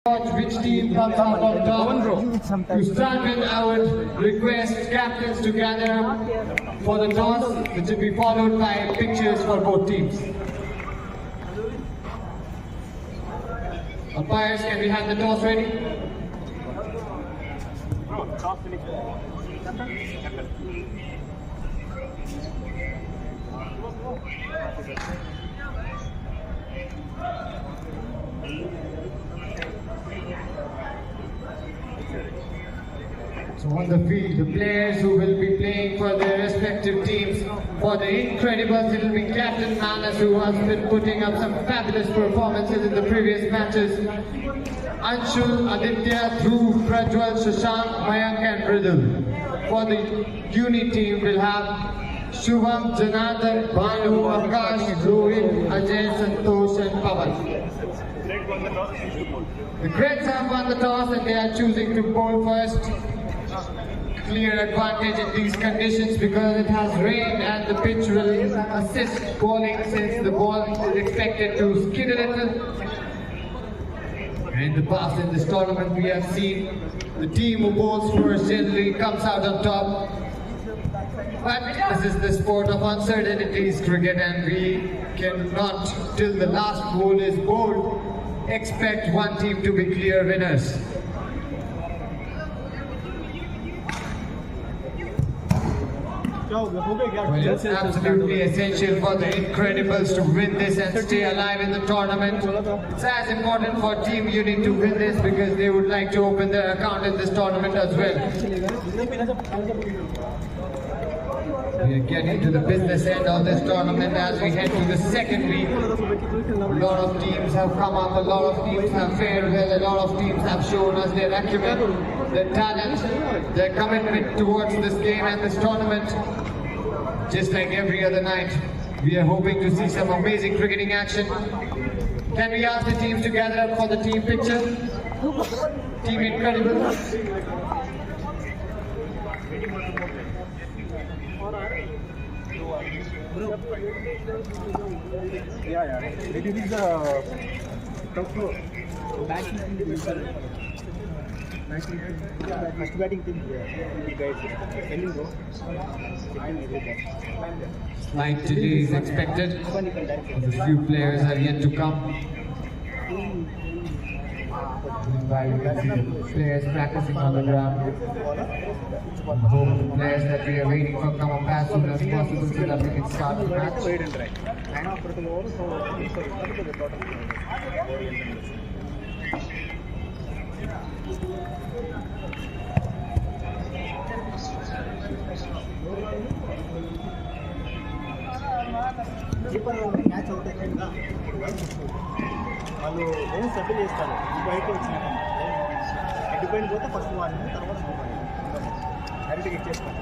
Watch which team comes out on top. To start with, I would request captains to gather up for the toss, which will be followed by pictures for both teams. Umpires, can we have the toss ready? So on the field, the players who will be playing for their respective teams. For the InCREDibles, it will be Captain Manas, who has been putting up some fabulous performances in the previous matches. Anshul, Aditya, Dhruv, Prajwal, Shashank, Mayank and Riddle. For the Uni team, we'll have Shubham, Janardhan, Bhanu, Akash, Rohit, Ajay, Santosh and Pawan. The Creds have won the toss and they are choosing to bowl first. Clear advantage in these conditions because it has rained and the pitch will assist bowling since the ball is expected to skid a little. In the past in this tournament we have seen the team who bowls first generally comes out on top. But this is the sport of uncertainties, cricket, and we cannot, till the last ball is bowled, expect one team to be clear winners. Well, it's absolutely essential for the InCREDibles to win this and stay alive in the tournament. It's as important for Team Uni to win this because they would like to open their account in this tournament as well. We are getting to the business end of this tournament as we head to the second week. A lot of teams have come up, a lot of teams have fared well, a lot of teams have shown us their acumen, their talent, their commitment towards this game and this tournament. Just like every other night, we are hoping to see some amazing cricketing action. Can we ask the teams to gather up for the team picture? Team InCREDibles. It is a top floor. First batting team Slight delay is expected. A few players are yet to come. Meanwhile, we can see the players practicing on the ground. Hope the players that we are waiting for come up as soon as possible so that we can start the match. Match out అయిపోయిందా వాళ్ళు ఏం settle చేస్తారు బయట వచ్చిన depend పోతే first వాడిని తర్వాత డైరెక్ట్గా ఇచ్చేస్తారు.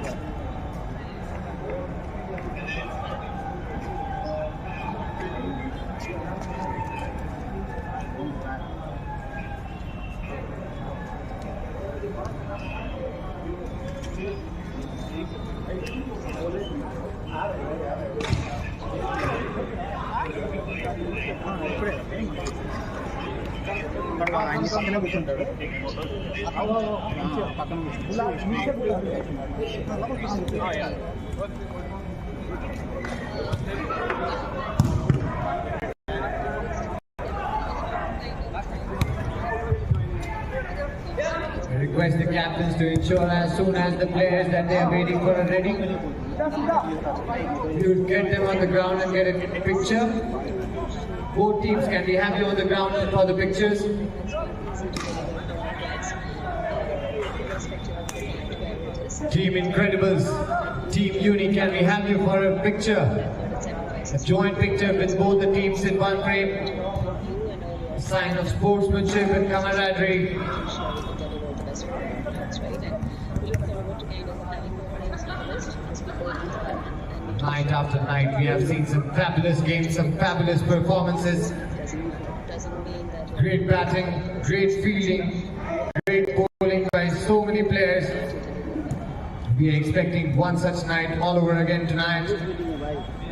ఆయన పక్కనే కూర్చుంటాడు పక్కన I request the captains to ensure as soon as the players that they are waiting for are ready, you get them on the ground and get a picture. Both teams can be happy on the ground for the pictures. Team InCREDibles, Team Uni, can we have you for a picture? A joint picture with both the teams in one frame. A sign of sportsmanship and camaraderie. Night after night, we have seen some fabulous games, some fabulous performances. Great batting, great fielding, great bowling by so many players. We are expecting one such night all over again tonight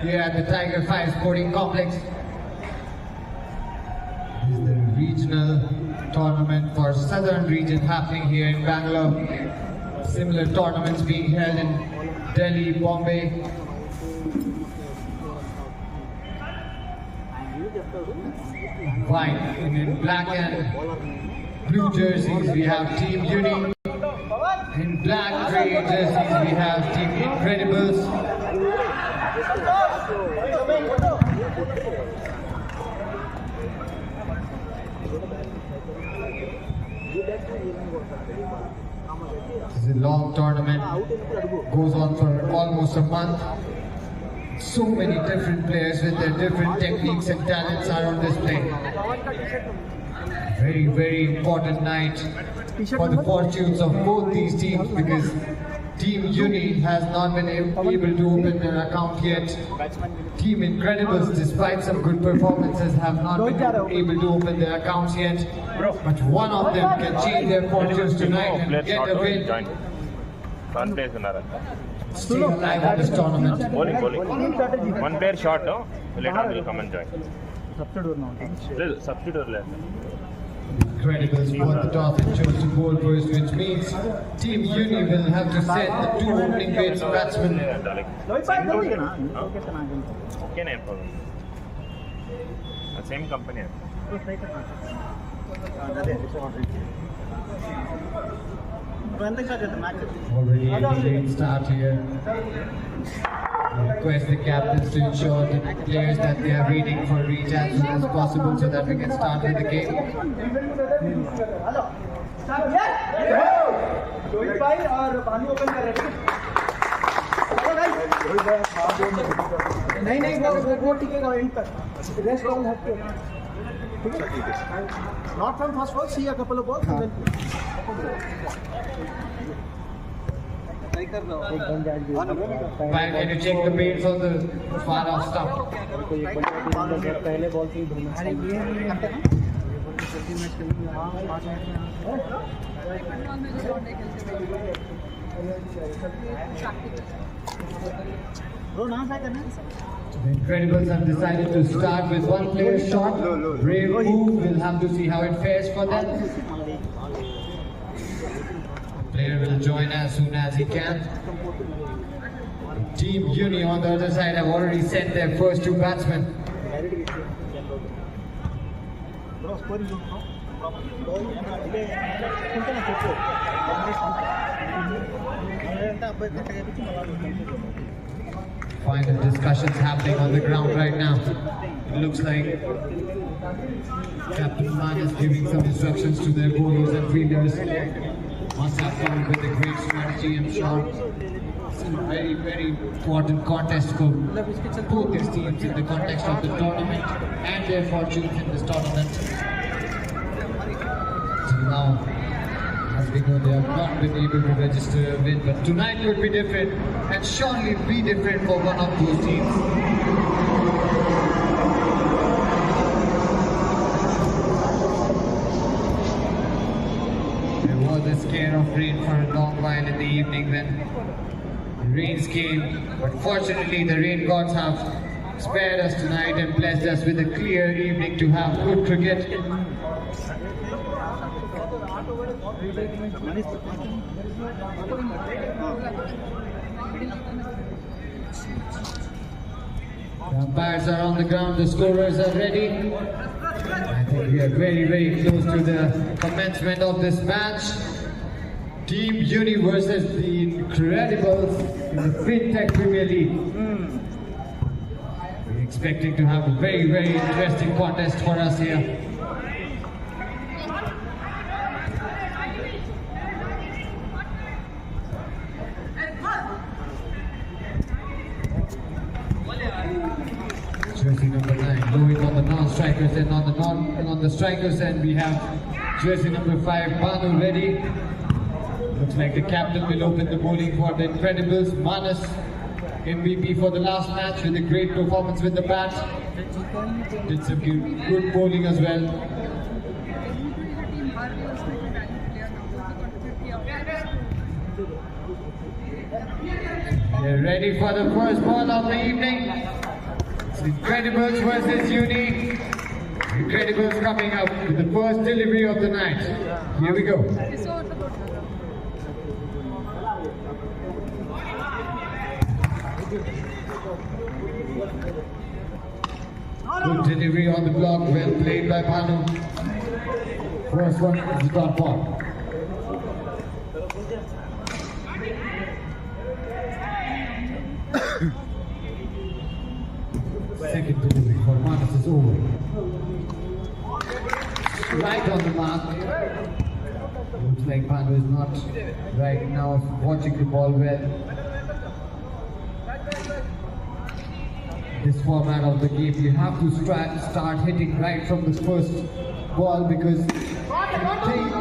here at the Tiger 5 Sporting Complex. This is the regional tournament for Southern region happening here in Bangalore. Similar tournaments being held in Delhi, Bombay. White in black and blue jerseys we have Team Uni. In black grey jerseys we have Team InCREDibles. This is a long tournament, goes on for almost a month. So many different players with their different techniques and talents are on display. Very, very important night for the fortunes of both these teams, because Team Uni has not been able to open their account yet. Team InCREDibles, despite some good performances, have not been able to open their accounts yet. But one of them can change their fortunes tonight and get a win. Stay alive in this tournament. Bowling. One player short, later on will come and join. Substitute. InCREDibles won the toss and chose to bowl first, which means Team Uni will have to send the two opening batsmen. Okay, no problem. Same company. Already a great start here. I request the captains to ensure the players that they are reading for reach as soon as possible so that we can start with the game. Not from first ball, see a couple of balls and then Why can you check the pace on the far off stump? The InCREDibles have decided to start with one player short. Brave move, we'll have to see how it fares for them. The player will join as soon as he can. Team Uni on the other side have already sent their first two batsmen. Final discussions happening on the ground right now. It looks like Captain Man is giving some instructions to their bowlers and fielders. Must have come with a great strategy, I'm sure. It's a very, very important contest for both these teams in the context of the tournament and their fortunes in this tournament. Till now, as we know, they have not been able to register a win, but tonight could be different and surely be different for one of those teams. There was a scare of rain for a long while in the evening when rains came, but fortunately the rain gods have spared us tonight and blessed us with a clear evening to have good cricket. The umpires are on the ground, the scorers are ready. I think we are very, very close to the commencement of this match. Team Uni versus the InCREDibles in the FinTech Premier League. We're expecting to have a very, very interesting contest for us here. Jersey number 9, going on the non-strikers, and on the strikers end we have jersey number 5, Banu ready. Looks like the captain will open the bowling for the InCREDibles. Manas, MVP for the last match with a great performance with the bat. Did some good bowling as well. They're ready for the first ball of the evening. It's InCREDibles versus Uni. InCREDibles coming up with the first delivery of the night. Here we go. Good delivery on the block, well played by Bhanu. First one is the dot ball. Second delivery for Manas is over. Right on the mark. Looks like Bhanu is not right now watching the ball well. This format of the game, you have to start hitting right from the first ball because if you think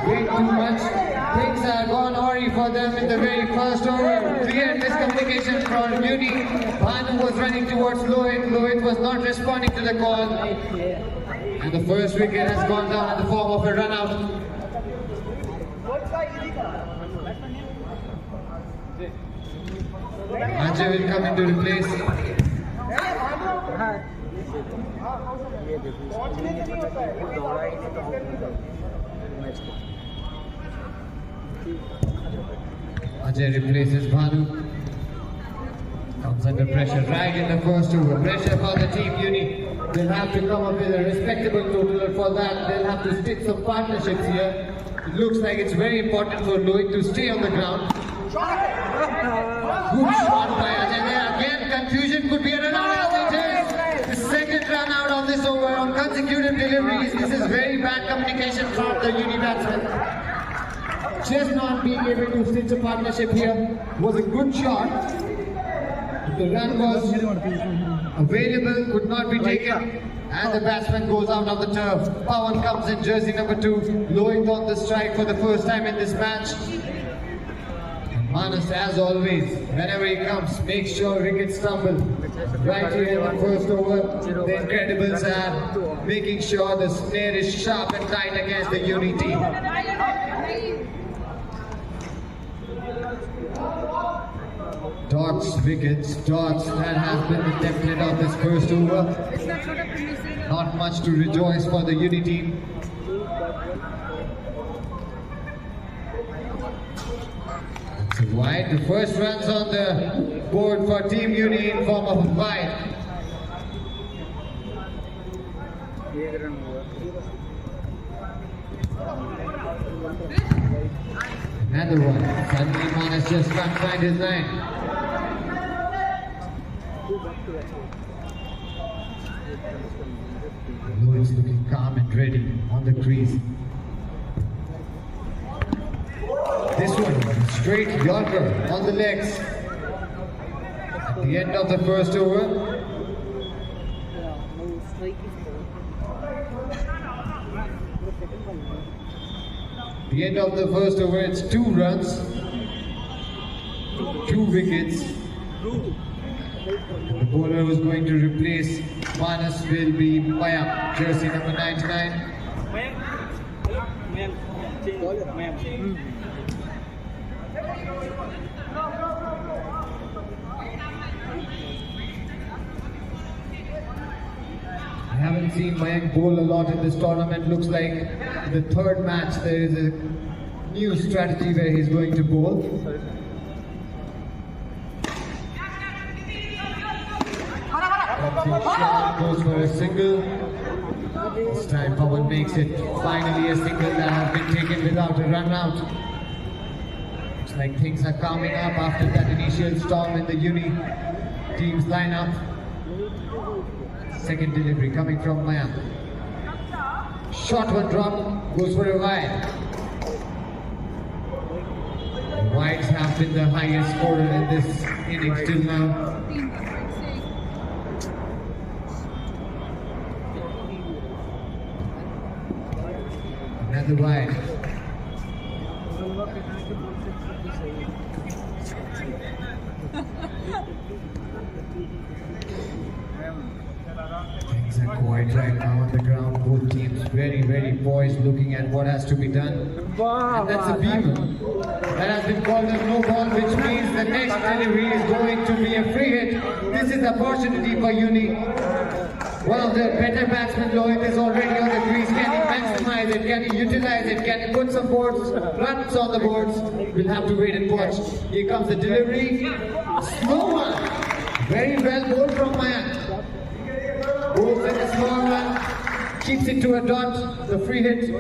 way too much, things are gone awry for them in the very first over. Clear miscommunication from Uni. Bhanu was running towards Lohit. Lohit was not responding to the call. And the first wicket has gone down in the form of a run out. Ajay will come in to replace. Ajay replaces Bhanu. Comes under pressure right in the first over. Pressure for the team Uni. They'll have to come up with a respectable total. For that, they'll have to stick some partnerships here. It looks like it's very important for Lohit to stay on the ground. Good shot by Ajay there. Again, confusion could be a run out. The second run out of this over on consecutive deliveries. This is very bad communication from the Uni batsman. Just not being able to stitch a partnership here was a good shot. The run was available, could not be taken, and the batsman goes out of the turf. Pawan comes in, jersey number 2, Lohit on the strike for the first time in this match. Manas, as always, whenever he comes, make sure wickets stumble. Right here in the first over, the InCREDibles are making sure the snare is sharp and tight against the Uni team. Dots, wickets, dots, that has been the template of this first over. Not much to rejoice for the Uni team. It's a wide. The first runs on the board for Team Uni in form of a wide. Another one. Suddenly Manas just can't find his line. Lohit's looking calm and ready on the crease. This one, straight Yorker on the legs. At the end of the first over. The end of the first over, it's 2 runs, 2 wickets. The bowler who's going to replace Manas will be Maya, jersey number 99. I haven't seen Mayank bowl a lot in this tournament. Looks like the third match there is a new strategy where he's going to bowl. Goes for a single. This time Pawan makes it finally a single that has been taken without a run out. Looks like things are calming up after that initial storm in the Uni team's lineup. Second delivery coming from Mayank. Short one drop, goes for a wide. The wides have been the highest scorer in this innings till now. Another wide. Things are quiet right now on the ground. Both teams very, very poised, looking at what has to be done. And that's a beamer. That has been called a no ball, which means the next delivery is going to be a free hit. This is the opportunity for Uni. One of the better batsmen, Lohit, is already on the crease. Can he maximize it? Can he utilize it? Can he put some runs on the boards? We'll have to wait and watch. Here comes the delivery. Slow one. Very well bowled from Mayank. Bowls in a small one. Keeps it to a dot. The free hit.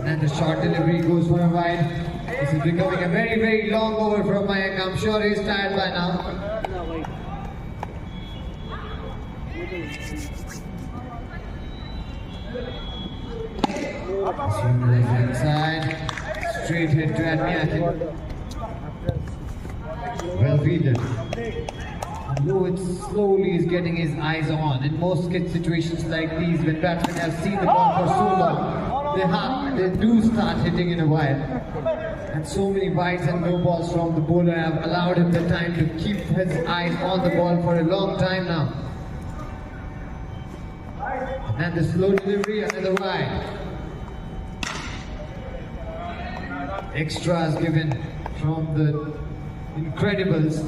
And the short delivery goes for a wide. This is becoming a very, very long over from Mayank. I'm sure he's tired by now. Inside. Straight hit to Admiyatin. Well fielded. Lohit slowly is getting his eyes on. In most situations like these, when batsmen have seen the ball for so long, they do start hitting in a while. And so many wides and no balls from the bowler have allowed him the time to keep his eyes on the ball for a long time now. And the slow delivery, another wide. Extras given from the InCREDibles.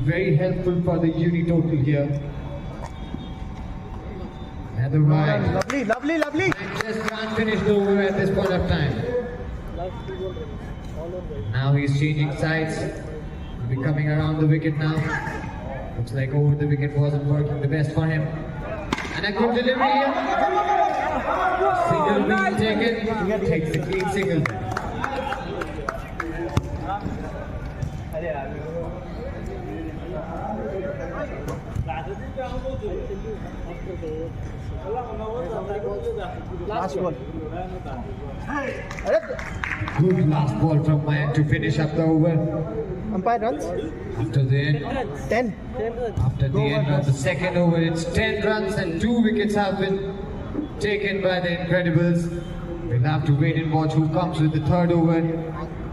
Very helpful for the uni total here. And the right. Lovely, lovely, lovely. And just can't finish the over at this point of time. Now he's changing sides. He'll be coming around the wicket now. Looks like over the wicket wasn't working the best for him. And a good delivery here. Single being taken. Takes the clean single. Last ball. Good last ball from Mayank to finish up the over. Umpire runs? After the end. 10. After the end of the second over, it's 10 runs and 2 wickets have been taken by the InCREDibles. We'll have to wait and watch who comes with the third over.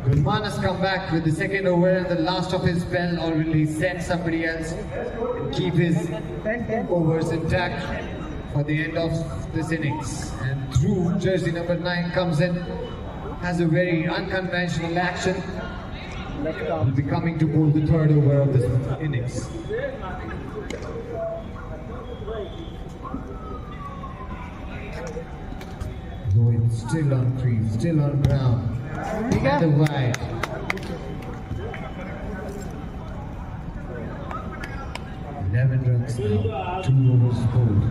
Gulman has come back with the second over and the last of his spell, or will he send somebody else and keep his overs intact for the end of this innings? And through jersey number 9 comes in, has a very unconventional action. Will be coming to bowl the third over of this innings. Lohit still on crease, still on ground. And the wide. Eleven runs now, 2 overs bowled.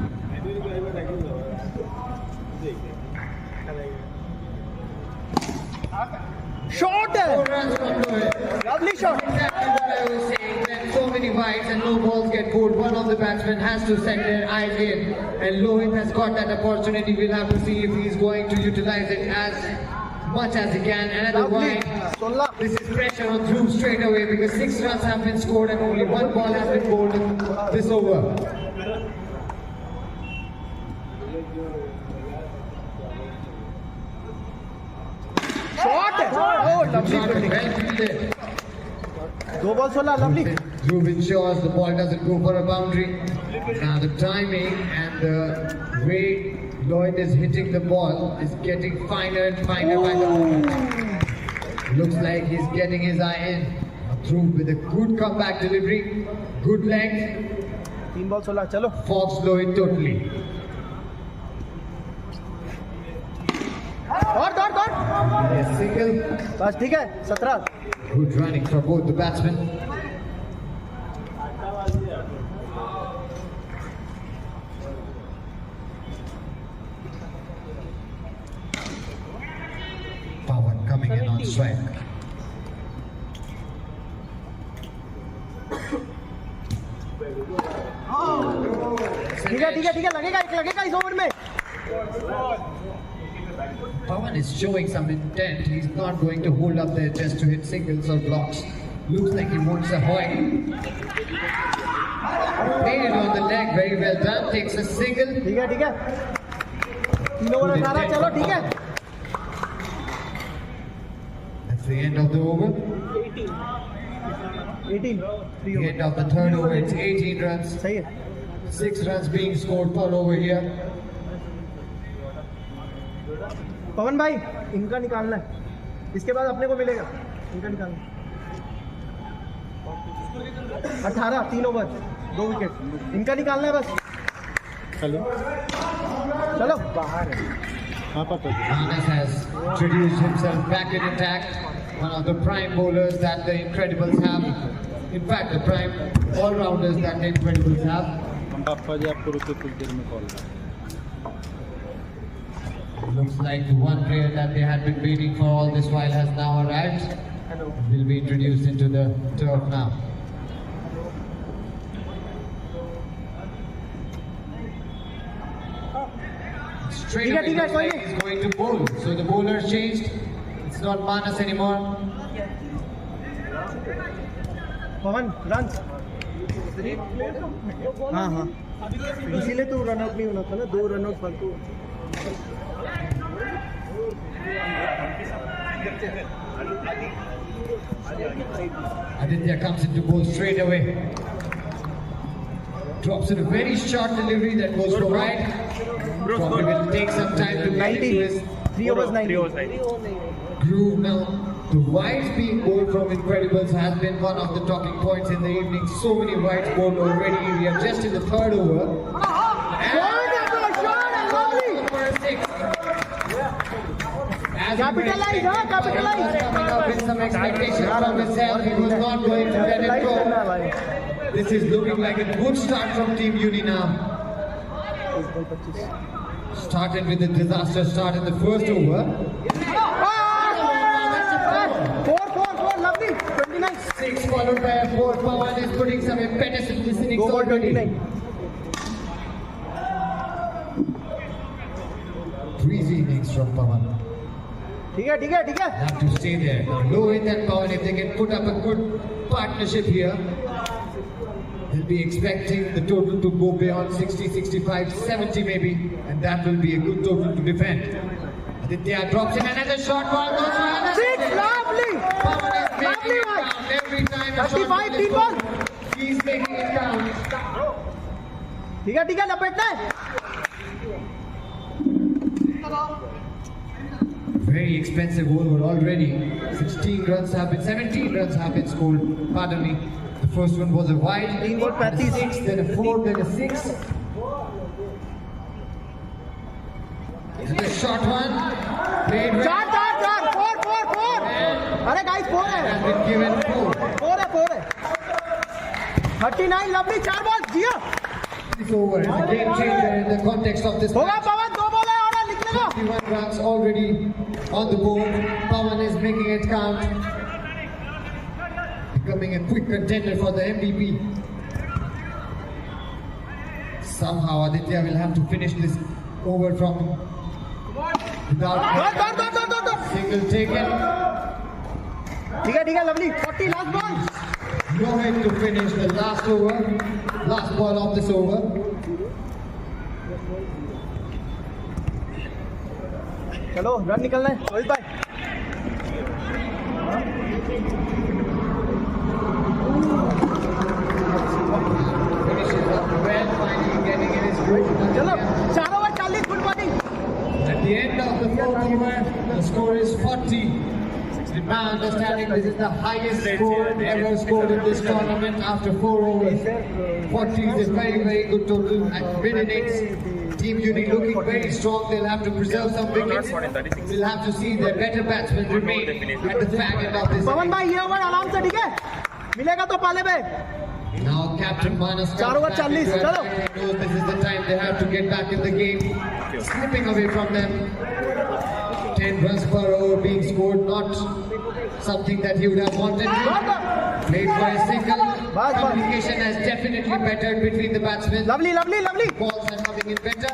Shot! 4 runs from Lohit. Lovely shot. Exactly what I was saying. When so many wides and no balls get bowled, one of the batsmen has to set their eyes in. And Lohit has got that opportunity. We'll have to see if he's going to utilize it as much as he can. Another wide. This is pressure on through straight away because 6 runs have been scored and only 1 ball has been bowled in this over. Shot! Oh, lovely fielding. Well fielded. 2 balls, lovely. Dhruv ensures the ball doesn't go for a boundary. Now the timing and the way Lohit is hitting the ball is getting finer and finer by the moment. Looks like he's getting his eye in. Dhruv with a good comeback delivery, good length. 3 balls, chalo. Fox Lohit totally. Dot. Yes, single. बस ठीक है 17. Good running for both the batsmen. Pawan coming in on strike. ठीक है लगेगा इस over में. Pawan is showing some intent. He's not going to hold up there just to hit singles or blocks. Looks like he wants a hoy. Made it on the leg, very well done. Takes a single. ठीक है 3 over 18 चलो ठीक है. That's the end of the over. 18. The end of the third over, it's 18 runs. सही है. 6 runs being scored per over here. पवन भाई इनका निकालना है. इसके बाद अपने को मिलेगा. इनका निकालना. 18 3 ओवर 2 विकेट इनका निकालना है बस चलो चलो बाहर है हाँ पता Manas has introduced himself back in attack. One of the prime bowlers that the InCREDibles have. In fact, the prime all-rounders that the InCREDibles have. हम पापा जी आपको रुके कुछ देर में call Looks like the one player that they had been waiting for all this while has now arrived. Hello. Will be introduced into the turf now. Straight away, looks like he's going to bowl. So the bowler changed. It's not Manas anymore. Pawan run हाँ हाँ इसीलिए तो run out नहीं होना था ना 2 run out फालतू Aditya comes into bowl straight away. Drops in a very short delivery that goes for wide. Probably will take some time to get into his 3 overs 90 groove now. The wides being bowled from InCREDibles has been one of the talking points in the evening. So many wides bowled already. We are just in the 3rd over. Capitalize, capitalize. Coming up with some expectations from himself. He was not going to let it go. This is looking like a good start from Team Uni now. Started with a disaster start in the 1st over. 4 lovely 29 6 followed by a 4. Pawan is putting some impetus in this innings already. 3 innings from Pawan. ठीक है Have to stay there. Now Lohit and Pawan, if they can put up a good partnership here, they'll be expecting the total to go beyond 60, 65, 70 maybe, and that will be a good total to defend. Aditya drops in another shot ball goes for another. 6 lovely Pawan is making it count every time a shot 35 is ball he's making it count. ठीक है लपेटना है Very expensive over already. 17 runs have been scored. Pardon me. The first one was a wide. 3 ball 35 6, then a 4, then a 6. And a short one. Played well. 4 अरे guys 4 है Has been given 4. 4 है 39 lovely 4 ball जिया This over is a game changer in the context of this होगा match. पवन 2 ball है और लिखने को 51 runs already on the board. Pawan is making it count. Becoming a quick contender for the MVP. Somehow Aditya will have to finish this over from without single taken. ठीक है lovely 40 last ball Lohit to finish the last over, last ball of this over. चलो run निकलना है रोहित भाई Finishes up well, finally getting in his groove. चलो 4 over 40 full bowling At the end of the 4th over, the score is 40. In my understanding, this is the highest score ever scored in this tournament after 4 overs. 40 is a very, very good total. And mid-innings, Team Uni looking very strong. They'll have to preserve some wickets. We'll have to see their better batsmen remain at the fag end of this. पवन भाई ये over आराम से ठीक है मिलेगा तो पाले पे Now Captain Manas comes 4 over back 40, into चलो। attack and knows this is the time they have to get back in the game. Slipping away from them. 10 runs per over being scored, not something that he would have wanted to. Played for a single. Communication has definitely bettered between the batsmen. lovely Balls are coming in better.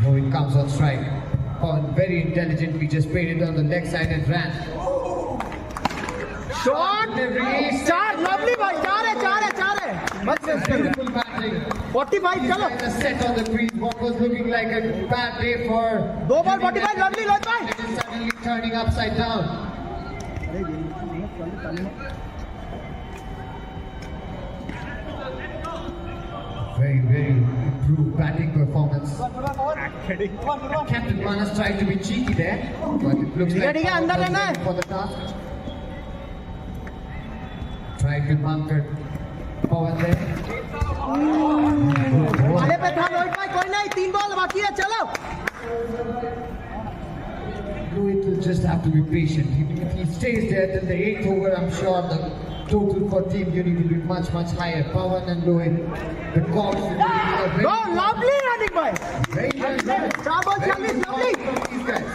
Oh, it comes on strike. Pawan very intelligently just played it on the leg side and ran. Shot Delivery. 4 lovely भाई 4 है मत Beautiful batting. 45 चलो The set on the crease. What was looking like a bad day for 2 ball 45 lovely Rohit भाई it is suddenly turning upside down. Very, very improved batting performance. Captain Manas tried to be cheeky there, but it looks like Pawan was ready for the task. Tried to bunker Pawan there. आले पे था रोहित भाई, कोई नहीं, 3 ball बाकी है, चलो. Rohit will just have to be patient. If he stays there till the 8th over, I'm sure the total for Team Uni will be much higher. Pawan and Rohit, the cogs will be a very... Go, lovely running boy. Very well done. Bravo, Charlie, lovely. These guys.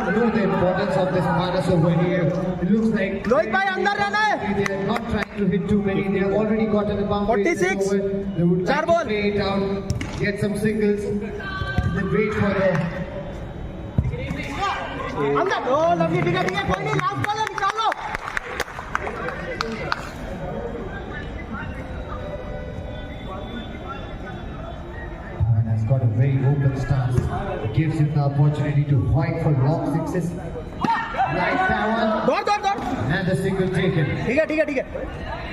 You know the importance of this Manas over here. It looks like Rohit भाई अंदर रहना है. they are not trying to hit too many. They have already gotten a boundary. 46. They would like Four to ball. play it out, get some singles, and then wait for the... अंदर. Oh lovely, ठीक है, कोई नहीं, last ball है, निकाल लो. Pawan has got a very open stance. It gives him the opportunity to fight for long sixes. Nice Pawan. दौड़. And the single taken. ठीक है.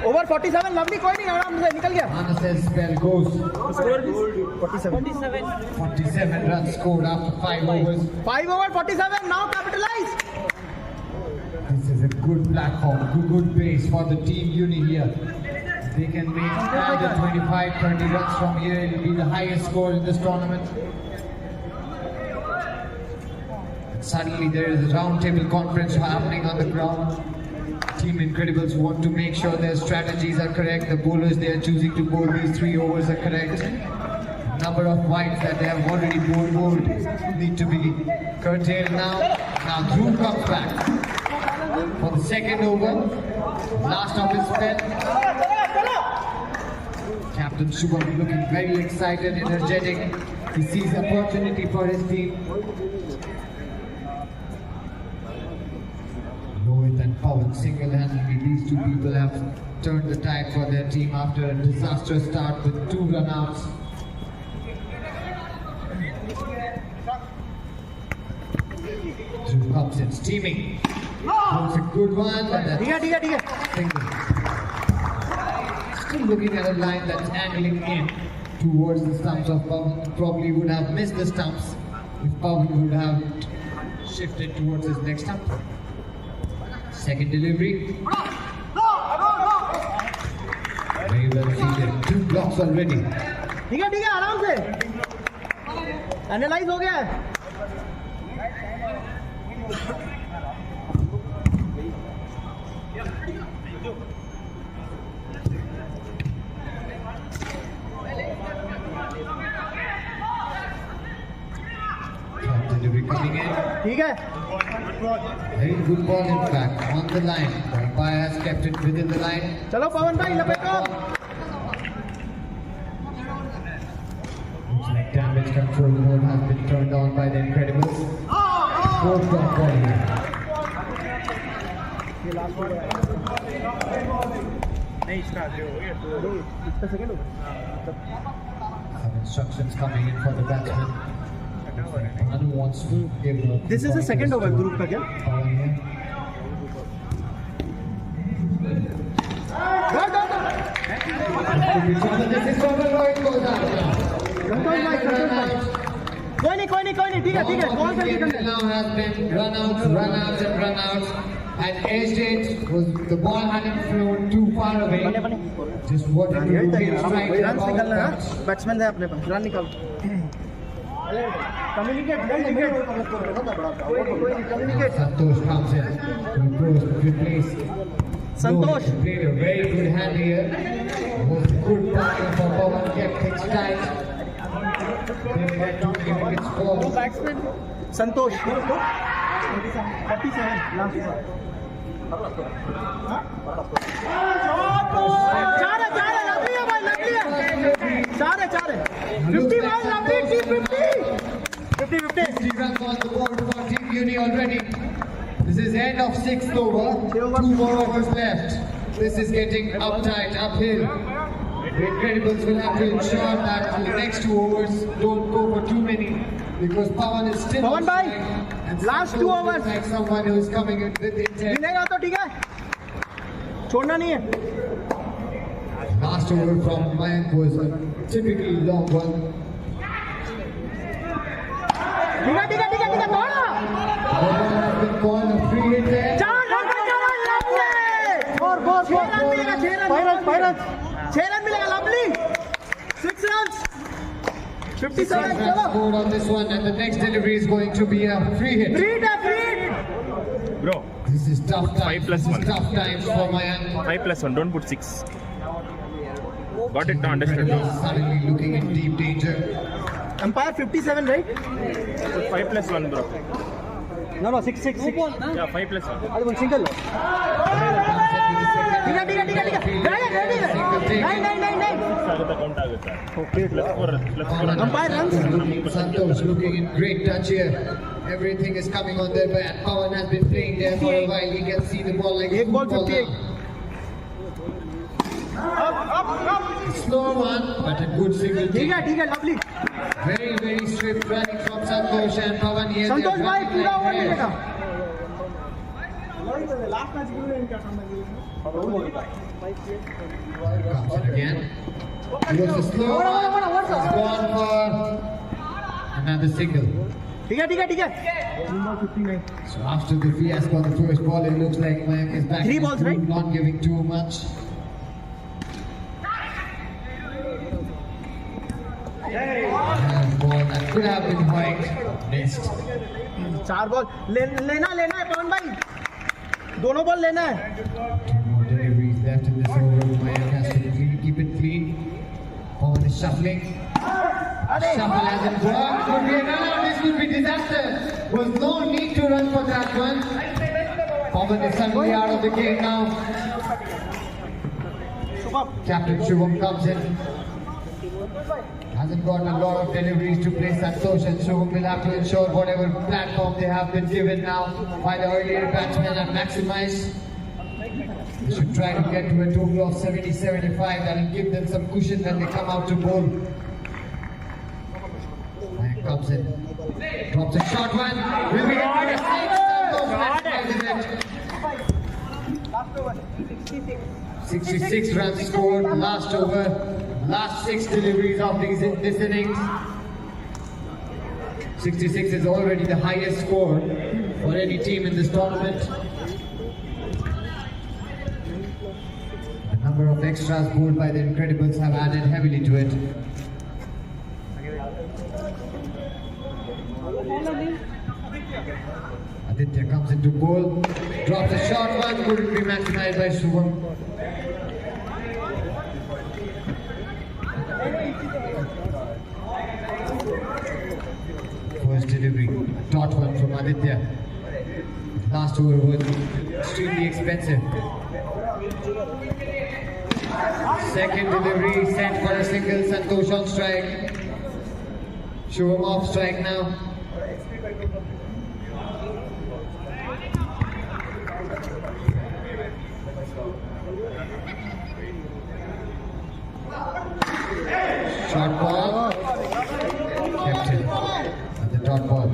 ओवर 47, लवली, कोई नहीं, आराम से निकल गया. Manas's spell goes. 47. 47 runs scored after 5 overs. 5 over 47, now capitalize. This is a good platform, good base for the Team Uni here. They can make another 25-30 runs from here. It will be the highest score in this tournament. Suddenly there is a round-table conference happening on the ground. Team InCREDibles want to make sure their strategies are correct. The bowlers they are choosing to bowl these 3 overs are correct. Number of wides that they have already bowled need to be curtailed now. Now Dhruv comes back for the second over. Last of his spell. Captain Shubham looking very excited, energetic. He sees opportunity for his team. Rohit and Pawan single-handedly, these 2 people have turned the tide for their team after a disastrous start with 2 run-outs. Dhruv comes in steaming. That's a good one. And that's ठीक है. single. Still looking at a line that's angling in towards the stumps of Pawan. Probably would have missed the stumps if Pawan would have shifted towards his next stump. Second delivery. Very well fielded. 2 blocks already. ठीक है, आराम से. Analyse हो गया है. Third delivery coming in. ठीक है. Very good ball in fact. On the line. The umpire has kept it within the line. चलो पवन भाई, लपेटो. Looks like damage control mode has been turned on by the InCREDibles. 4th drop ball here. Some instructions coming in for the batsman. Manu wants to give a This is the second over, Dhruv का क्या? Pawan here. This is from the Rohit goes out now. कोई नहीं, ठीक है. कौन सा Game now has been run-outs. And edged it, was the ball hadn't flown too far away. Just wanted to do it strike run the निकलना है. ball. Batsman है अपने पास, रन निकाल. Communicate. Santosh comes in to replace. Santosh. Rohit played a very good hand here. Was good bowling for Pawan, kept things tight. Didn't let too many wickets fall. Santosh. 47 last over. चार है, lovely है भाई. चार है. 50 ball lovely, 50. 50 runs on the board for Team Uni already. This is end of 6th over. 2 more overs left. This is getting uptight, uphill. The InCREDibles will have to ensure that the next 2 overs don't go for too many because Pawan is still Pawan bhai, and last Santosh 2 looks overs. like someone who is coming in with intent. मिलेगा तो ठीक है, छोड़ना नहीं है. Last last over from Mayank was a typically long one. ठीक है बोला The ball has been called a free hit there. 4 run lovely 6 run मिलेगा 6 रन मिलेगा lovely 6 runs 57 6 runs scored on this one, and the next delivery is going to be a free hit. free Bro, This is tough times. 5 plus This is 1. tough times for Mayank. 5 plus 1, don't put 6. Got it now, understood. Suddenly looking in deep danger. umpire 57 right 5 plus 1, bro. no 6 Yeah, 5 plus 1. ಅದು ಒಂದು single ठीक है नहीं ಆಗುತ್ತೆ count ಆಗುತ್ತೆ. +4 umpire runs Santosh looking in great touch here. Everything is coming on their bat. Pawan has been playing there for a while. He can see the ball like एक ball football 58 now. Slow one, but a good single. ठीक है lovely Very, very swift running from Santosh and Pawan here. Santosh They're भाई running पूरा like over hell. मिलेगा Comes in again. It was a slow one. It's gone for another single. ठीक है So after the fiasco on the first ball, it looks like Mayank is back. 3 balls, right? Not giving too much. And ball that could have been white. Missed. 4 ball लेना है पवन भाई दोनों ball लेना है 2 more deliveries left in this over. Mayank has to keep it clean. Pawan is shuffling. Shuffle hasn't worked. Could be a run out. This could be disaster. Was no need to run for that one. Pawan is suddenly out of the game now. Captain Shubham comes in. Hasn't got a lot of deliveries to play. Santosh and Shubham will have to ensure whatever platform they have been given now by the earlier batsmen are maximized. They should try to get to a total of 70-75. That will give them some cushion when they come out to bowl. And comes in. Drops a short one. Will be hit by a six. Santosh maximizes it. 66 runs scored last over. Last 6 deliveries of this innings. 66 is already the highest score for any team in this tournament. The number of extras bowled by the InCREDibles have added heavily to it. Aditya comes into bowl, drops a short one, couldn't be maximized by Shubham. First delivery, a taut one from Aditya. Last over was extremely expensive. Second delivery sent for a single. Santosh on strike. Shubham off strike now. Short ball. Kept it at the dot ball.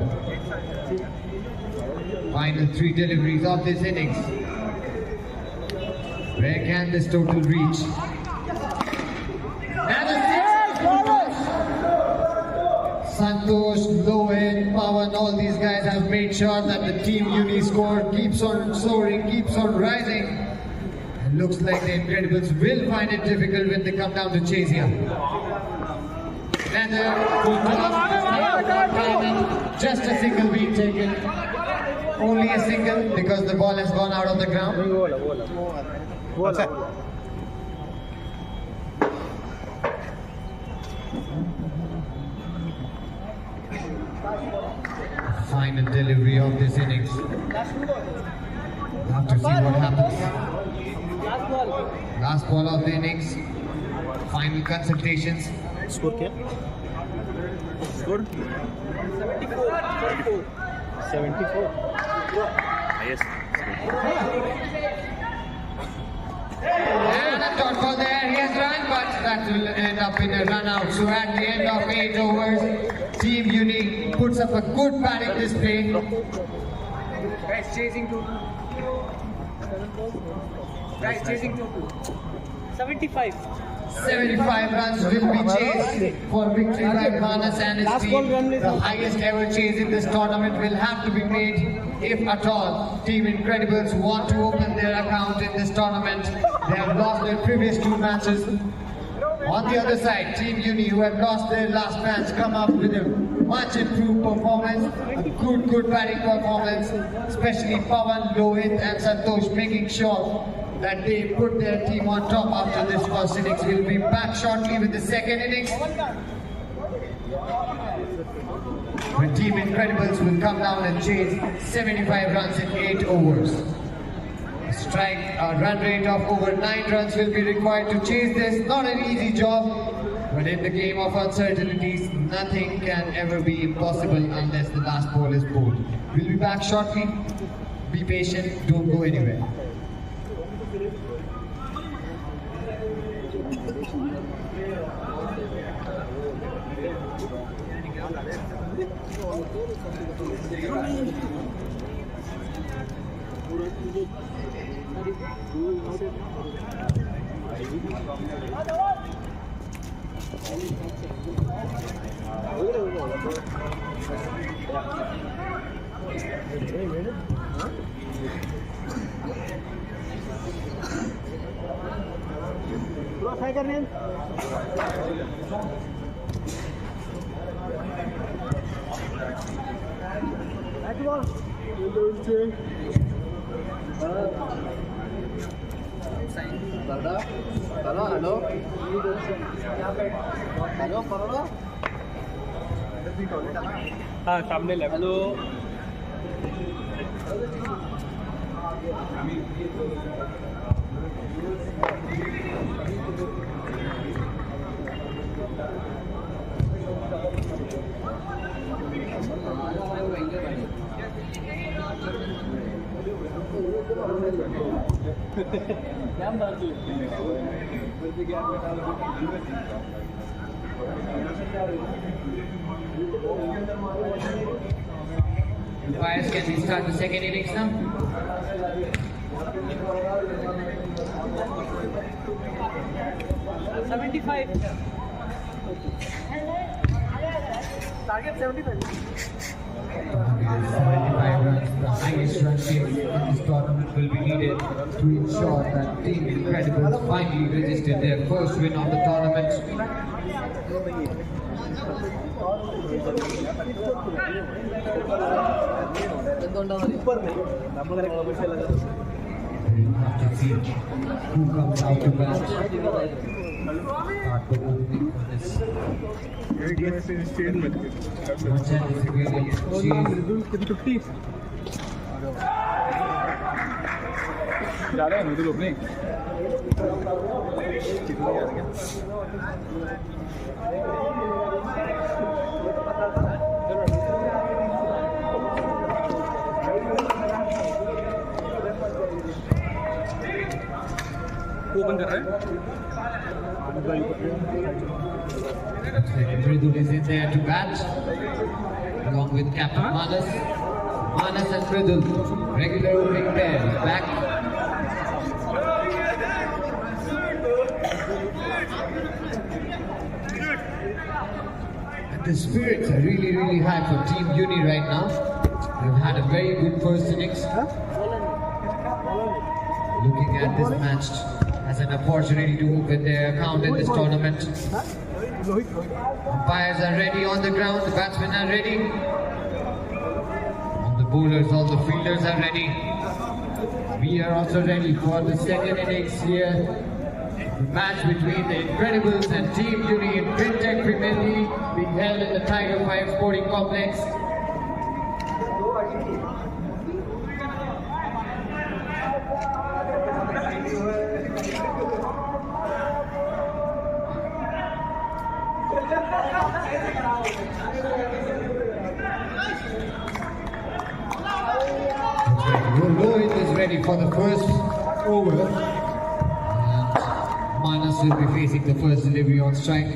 Final 3 deliveries of this innings. Where can this total reach? And a six. Santosh, Lohan, Pawan, all these guys have made sure that the team uni score keeps on soaring, keeps on rising. It looks like the InCREDibles will find it difficult when they come down to chase here. Another full toss, just a single being taken. Only a single because the ball has gone out of the ground. Final delivery of this innings. Have to see what happens. Last ball of the innings. Final consultations. Score क्या score 74 Highest. And a dot ball there. He has run, but that will end up in a run out. So at the end of 8 overs, Team Uni puts up a good batting display. Guys, chasing 2-2. Guys, chasing 2-2. 75. 75 runs will be chased for victory by Manas and his team. The highest ever chase in this tournament will have to be made if at all Team InCREDibles want to open their account in this tournament. They have lost their previous 2 matches. On the other side, Team Uni, who had lost their last match, come up with a much improved performance, a good batting performance, especially Pawan, Lohit and Santosh making sure that they put their team on top after this first innings. We'll be back shortly with the second innings, when Team InCREDibles will come down and chase 75 runs in 8 overs. A run rate of over 9 runs will be required to chase this. Not an easy job, but in the game of uncertainties, nothing can ever be impossible unless the last ball is bowled. We'll be back shortly. Be patient, don't go anywhere. हाँ सामने left hello Umpires, can we start the second innings now? Target 75. 75 runs, the highest run chase in this tournament will be needed to ensure that Team InCREDibles finally registered their first win of the tournament. Have to see who comes out to bat. Start the opening for this much anticipated chase. जा रहे हैं middle opening open कर रहे हैं InCREDibles is in there to bat along with Captain Manas. Manas and InCREDibles, regular opening pair, is back. And the spirits are really high for Team Uni right now. They've had a very good first innings. Looking at this match as an opportunity to open their account in this tournament. Umpires are ready on the ground, the batsmen are ready. On the bowlers, all the fielders are ready. We are also ready for the second innings here. The match between the InCREDibles and Team Uni in Fintech Premier League being held in the Tiger 5 Sporting Complex. Lohit is ready for the first over, and Manas will be facing the first delivery on strike.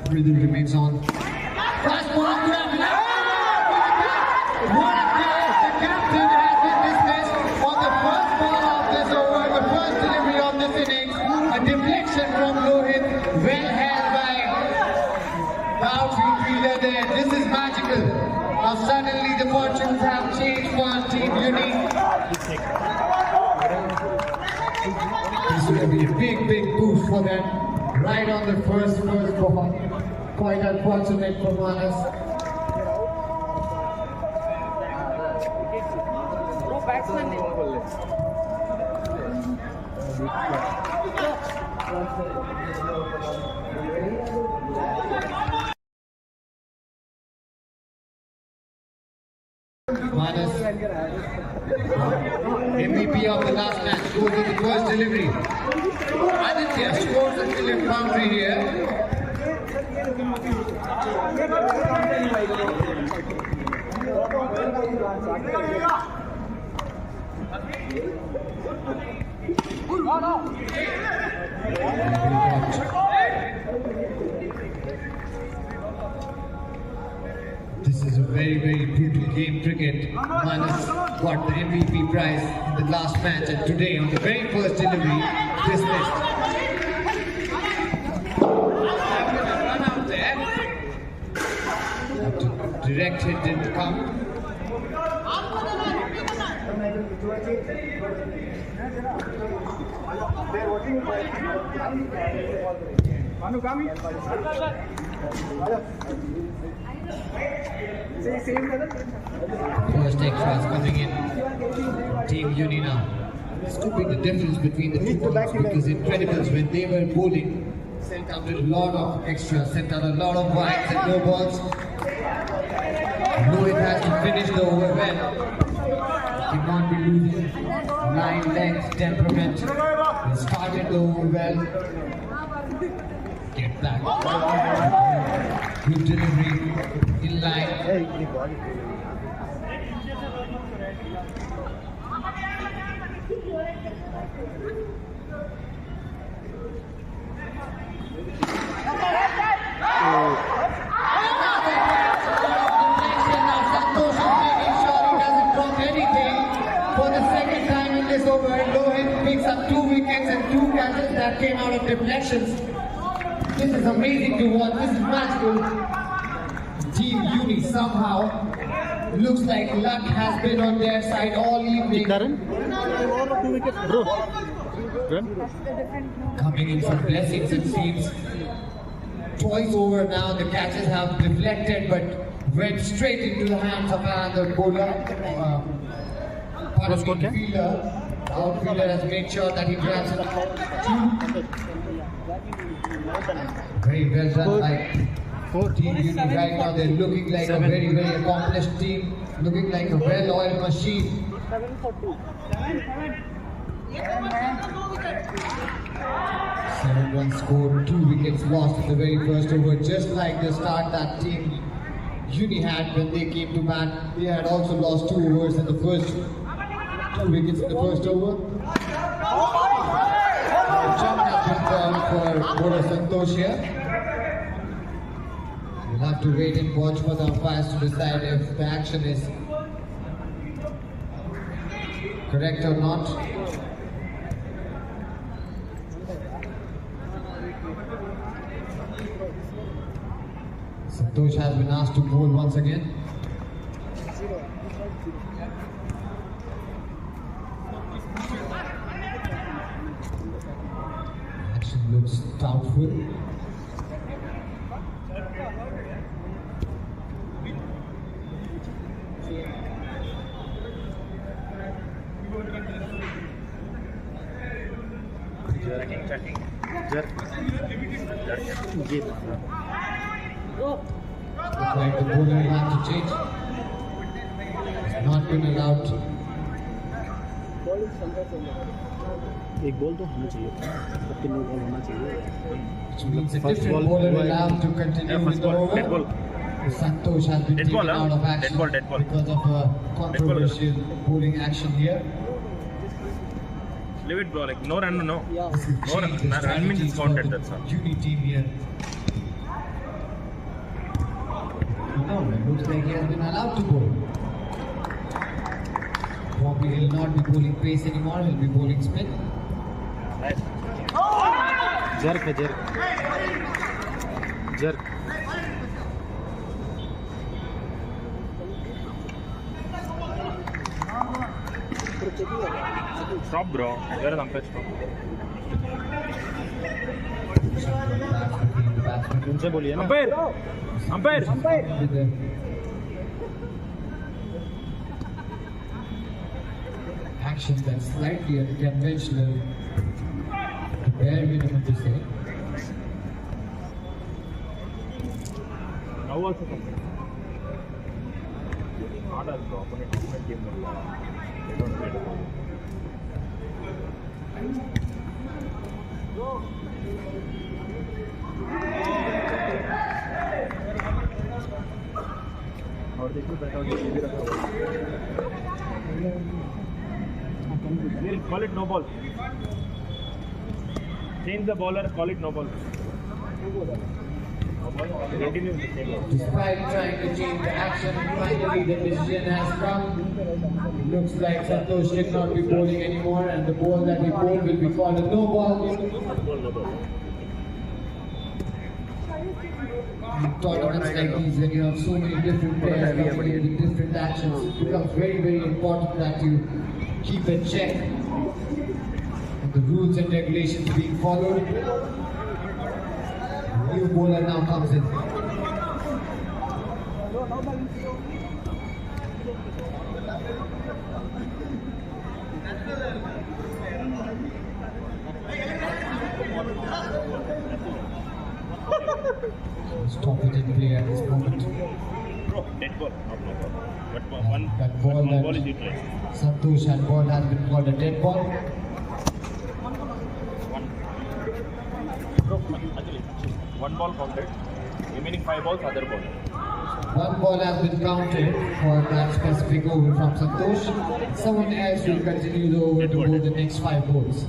Rhythm remains on. Fast ball grab. What a catch! The captain has been dismissed on the first ball of this over, the first delivery of this innings. A deflection from Lohit. angle. Now suddenly the fortunes have changed for Team Uni. This will be a big boost for them. Right on the first ball. Quite unfortunate for Manas. Manas, MVP of the last match, goes with the first delivery. Aditya scores a brilliant boundary here. This is a very brutal game cricket. Manas got the MVP prize in the last match, and today on the very first delivery, dismissed. Run out there. Direct hit didn't come. First extras coming in. Team Uni now. This could be the difference between the two teams, because InCREDibles, when they were bowling, sent out a lot of extras, sent out a lot of wides and no balls. Rohit has to finish the over well. He cannot be losing 9 lengths temperament. He started the over well. Get back. Good delivery in line. For the second time in this over, Rohit picks up 2 wickets and 2 catches that came out of deflections. This is amazing to watch. This is magical. Team Uni somehow looks like luck has been on their side all evening. Coming in for blessings, it seems. Twice over now, the catches have deflected but went straight into the hands of another bowler. The outfielder has made sure that he grabs it. Very well done by Team Uni right now. They're looking like a very accomplished team, looking like a well-oiled machine. 7 runs scored, 2 wickets lost in the very first over, just like the start that Team Uni had when they came to bat. They had also lost 2 overs in the first 2 wickets in the first over. The jump has been called for bowler Santosh here. We'll have to wait and watch for the umpires to decide if the action is correct or not. Santosh has been asked to bowl once again. Action looks doubtful. Checking. Looks like the bowler will have to change. It's not been allowed. एक ball तो होना चाहिए था, 3 ball होना चाहिए. Which means a different bowler will have to continue with the over. Santosh has been taken out of action because of a controversial bowling action here. Leave it, bro. Like no run, no. This is No run. changed the Run means it's strategies for counted. the That's all. Uni team here. No, it looks like he has been allowed to bowl. Probably he will not be bowling pace anymore. He will be bowling spin. Jerk. Stop, bro. Where is umpire stop? उनसे बोलिए ना. Umpire. Umpire. With the action that's slightly unconventional, the bare minimum to say. Now also come. Not as the opponent game. They don't play the ball. और देखो बैठा हुआ ये भी रखा हुआ है. Call it no ball. Change the bowler, call it no ball. Continue with the same ball. Despite trying to change the action, finally the decision has come. It looks like Santosh should not be bowling anymore, and the ball that he bowled will be called a no ball. In tournaments like these, when you have so many different players coming in with different actions, it becomes very, very important that you keep a check on the rules and regulations being followed. The new bowler now comes in. Stop it in play at this moment. Bro, dead ball, not no ball. But That ball one that ball is useless. Santosh had ball has been called a dead ball. Bro, actually, one ball counted. Remaining 5 balls, other ball. One ball has been counted for that specific over from Santosh. Someone else will continue the over to bowl the next 5 balls.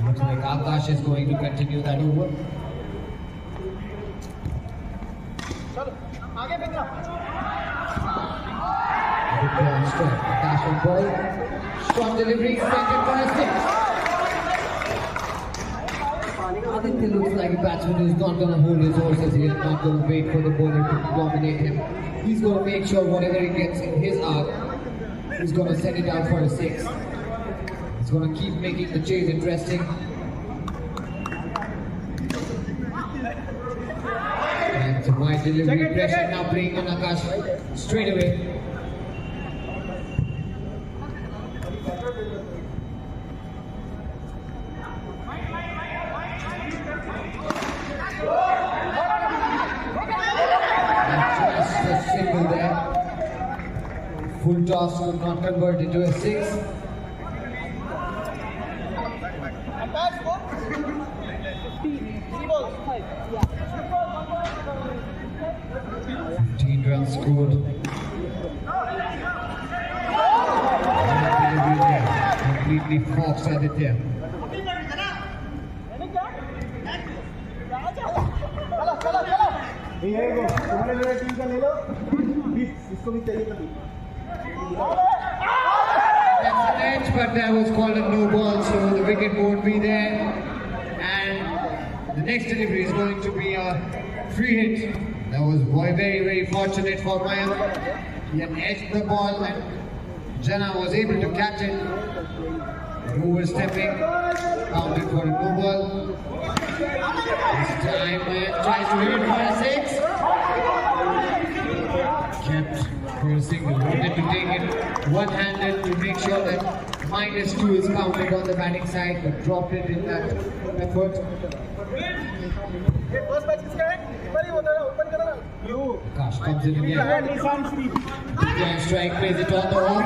Looks like Akash is going to continue that over. Good ball, strike. Akash on ball. Short delivery, second for a 6. Aditya looks like a batsman who's not going to hold his horses here, not going to wait for the bowler to dominate him. He's going to make sure whatever he gets in his arc, he's going to send it out for a 6. He's going to keep making the chase interesting. And the wide delivery pressure now playing on Akash straight away. And just a single there. Full toss could not convert into a 6. 15 runs scored. Completely foxed Aditya. तुम्हारे लिए team का ले लो इसको भी चाहिए कभी. That's an edge, but that was called a no ball, so the wicket won't be there. And the next delivery is going to be a free hit. That was very, very fortunate for Mayank. He had edged the ball and Jana was able to catch it. Overstepping, counted for a no ball. This time Mayank tries to hit it for a 6. Kept for a single. Wanted to take it one-handed to make sure that -2 is counted on the batting side, but dropped it in that effort. Akash comes in again. Big strike, plays it on the off.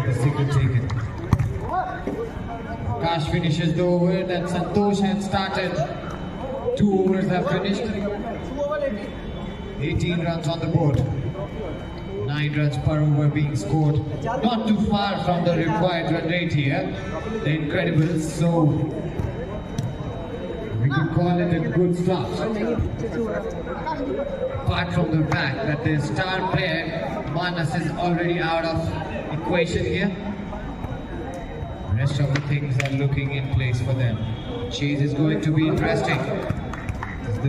The single taken. Akash finishes the over that Santosh had started. 2 overs have finished. 18 runs on the board. 9 runs per over being scored. Not too far from the required run rate here. The InCREDibles, so we could call it a good start. Apart from the fact that the star player Manas is already out of equation here. Rest of the things are looking in place for them. Chase is going to be interesting.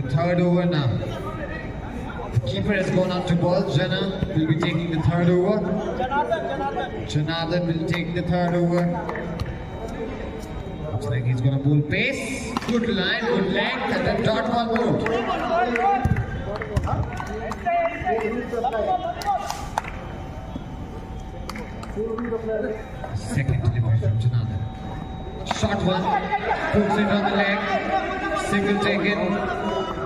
the third over now. The keeper has gone out to ball. Jana will be taking the third over. Janardhan will take the third over. Looks like he's going to bowl pace. Good line, good length, and then dot ball mode. Second delivery from Janardhan. Short one, puts it on the leg. Single taken.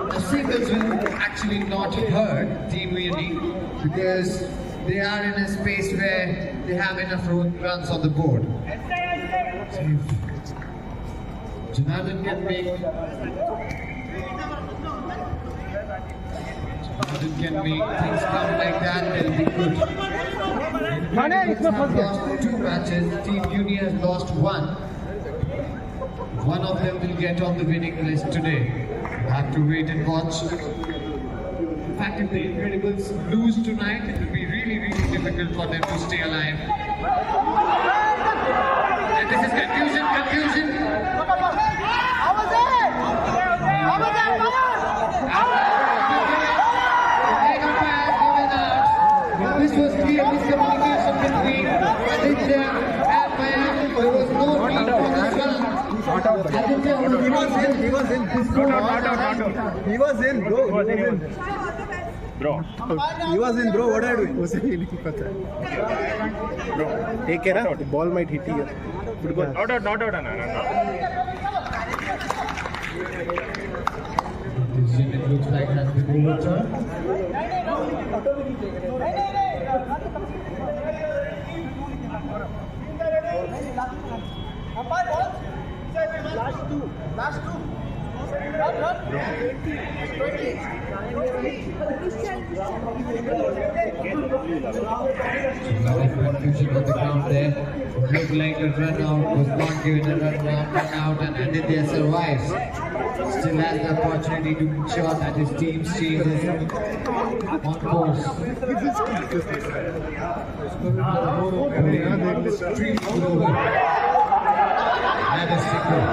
The singles will actually not hurt Team Unity because they are in a space where they have enough runs on the board. So if Janardhan can make things come like that, they'll be good. Have lost 2 matches. Team Uni has lost 1. One of them will get on the winning list today. We'll have to wait and watch. In fact, if the InCREDibles lose tonight, it will be really, really difficult for them to stay alive. And this is confusion. This was clear miscommunication between Aditya and Mayank. There was no need for this run. Aditya was in. He was in, bro. Bro. He was in, bro. What are you doing? Bro. Take care, huh? The ball might hit you. Not out, Anna. This unit looks like has been overturned. Last two. Confusion on the ground there. It looked like a run out, was not given a run out, and Aditya survives. Still has the opportunity to ensure that his team stays on course. That is single.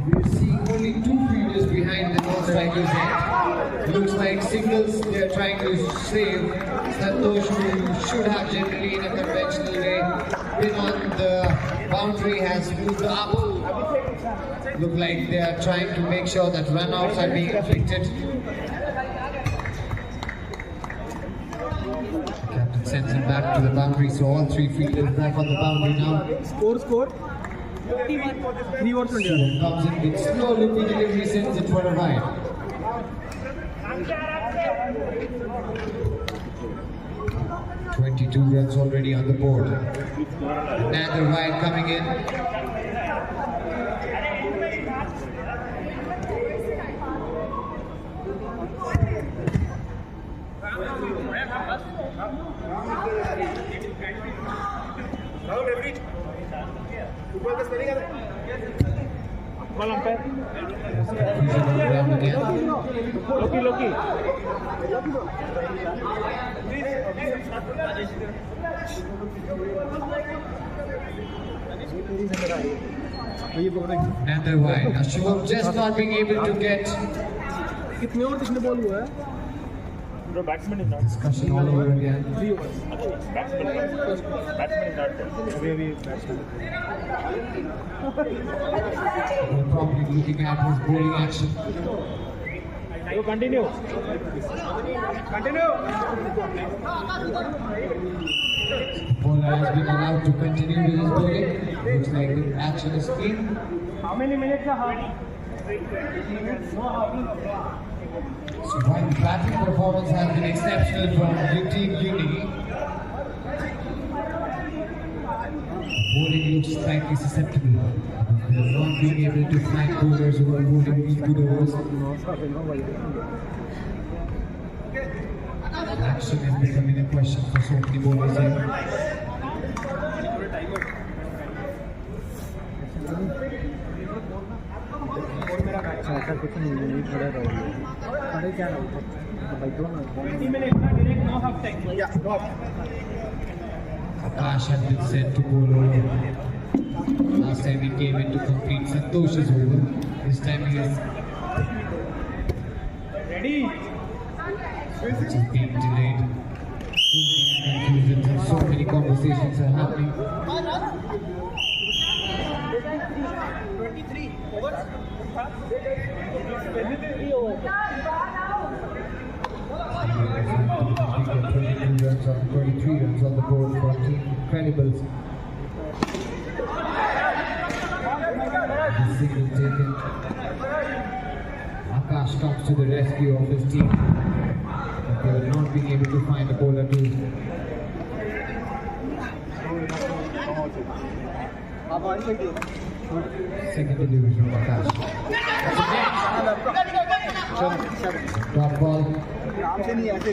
We're seeing only 2 fielders behind the non-strikers end. Looks like singles they're trying to save. Santosh, who should have generally in a conventional way been on the boundary, has moved up. Look like they are trying to make sure that run-outs are being inflicted. Captain sends him back to the boundary, so all 3 fielders back on the boundary now. Score. 3 overs. Shivam comes in with slow loopy delivery, sends it for a wide. "22 runs already on the board. Another wide coming in. Confusion on the ground again. Loki. Another wide. Now Shivam just not being able to get कितने over किसने ball हुआ है? Bro, batsman is not. discussion all over again. 3 overs. Batsman is not there. We're probably looking at his bowling action. You continue. Bowler has been allowed to continue with his bowling. Looks like the action is clean. How many minutes are half? So while the batting performance has been exceptional from Team Uni, bowling looks slightly susceptible. They are not being able to find bowlers who are bowling these good overs. Action is becoming a question for so many bowlers here. ऐसा कुछ नहीं खड़ा रहो खड़े क्या रहो भाई दोनों 20 minutes, direct no half time. या no Akash has been sent to bowl over. Last time he came in to complete Santosh's over. This time he is Ready? which is being delayed. So many confusions and so many conversations are happening. 23 overs. 23 overs. 22 runs on 23 runs on the board for Team InCREDibles. The single taken. Akash comes to the rescue of his team. But they are not being able to find a bowler to second delivery from Akash. Dot ball. नाम से नहीं ऐसे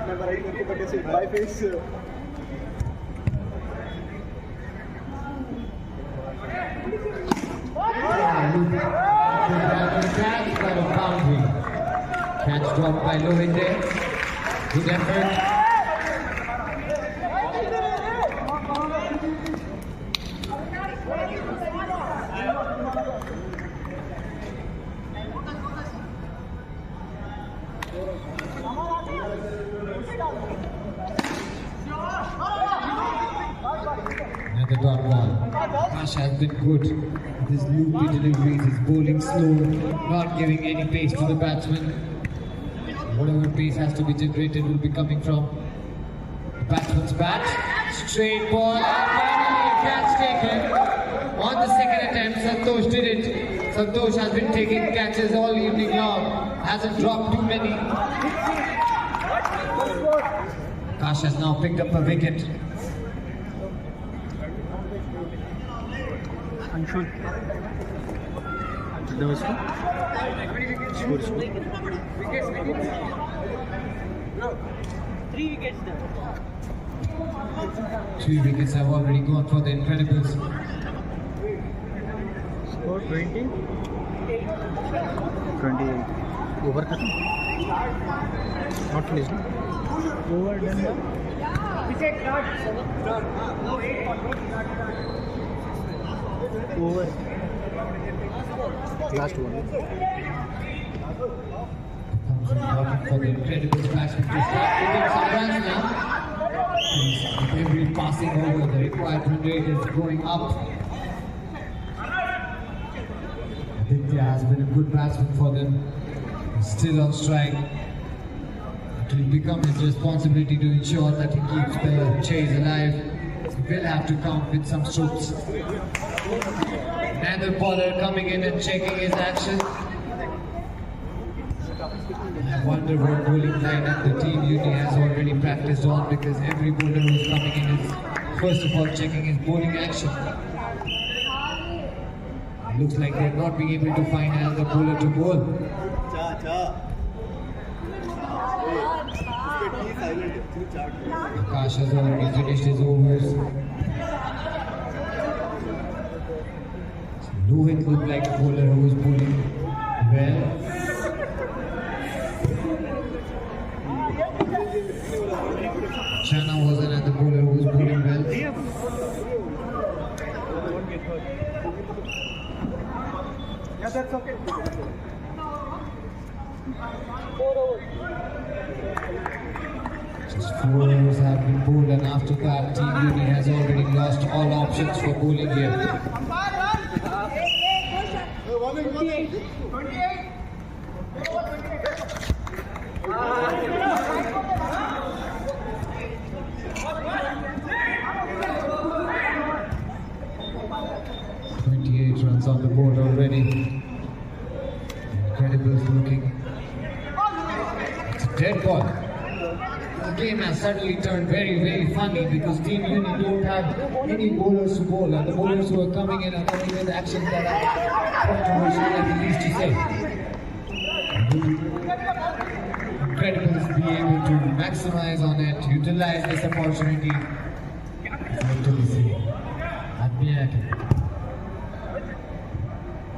मैं right करके but ऐसे by face Catch by the boundary. Catch dropped by Lohit there. Good effort. Another dot ball. Akash has been good with his loopy deliveries, his bowling slow, not giving any pace to the batsman. Whatever pace has to be generated will be coming from the batsman's bat. Straight ball, and finally a catch taken. On the second attempt, Santosh did it. Santosh has been taking catches all evening long, hasn't dropped too many. Akash has now picked up a wicket. Anshul नमस्कार Wickets. 3 wickets there. 3 wickets have already gone for the InCREDibles. Score 28 over खत्म not finish over done Wicket cut. Over last one Important for the InCREDibles batsman to start picking some runs now. With every passing over, the required run rate is going up. Aditya has been a good batsman for them. He's still on strike. It will become his responsibility to ensure that he keeps the chase alive. He will have to come with some strokes. Another bowler coming in and checking his action. I wonder what bowling lineup the team uni has already practiced on, because every bowler who's coming in is first of all checking his bowling action. Looks like they're not being able to find another bowler to bowl. Akash has already finished his overs. Lohit looked like a bowler who was bowling well. Chana was another bowler who was bowling well. Yeah, that's okay. 4 overs. Just 4 overs have been bowled, and after that, Team Uni has already lost all options for bowling here. 28 runs on the board already. InCREDibles looking. It's a dead ball. The game has suddenly turned very, very funny because Team Uni don't have any bowlers to bowl, and the bowlers who are coming in are coming with actions that are controversial at the least to say. InCREDibles be able to maximize on it, utilize this opportunity. What do we see? Admiyake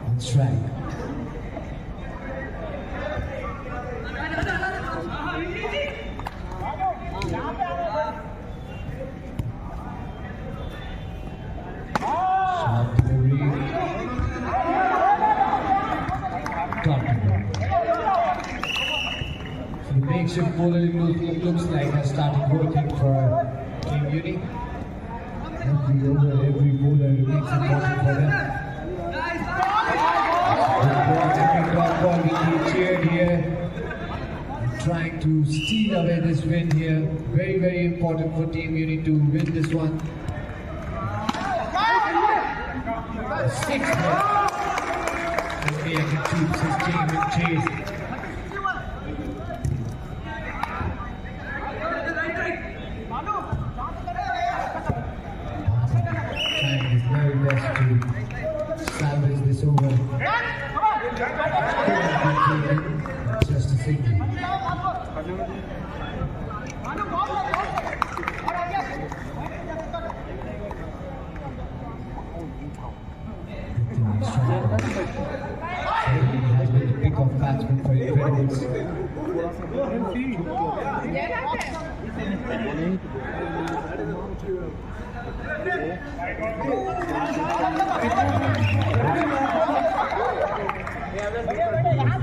on strike. makeshift bowler looks like has started working for Team Uni. Every over, every bowler remains important for them. Every dot ball being cheered here. Trying to steal away this win here. Very, very important for Team Uni to win this one. 6 hits. And Bianca keeps his team in chase. Trying his very best to salvage this over. Just a single. Has been the pick-off batsman for InCREDibles.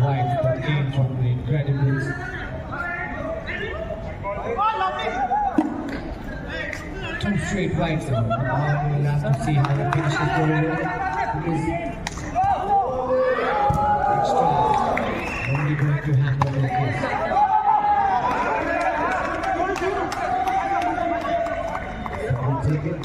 Wide for game from the InCREDibles. Two straight wides though. We'll have to see how he finishes the over. Extra only going to happen like this. We'll take it.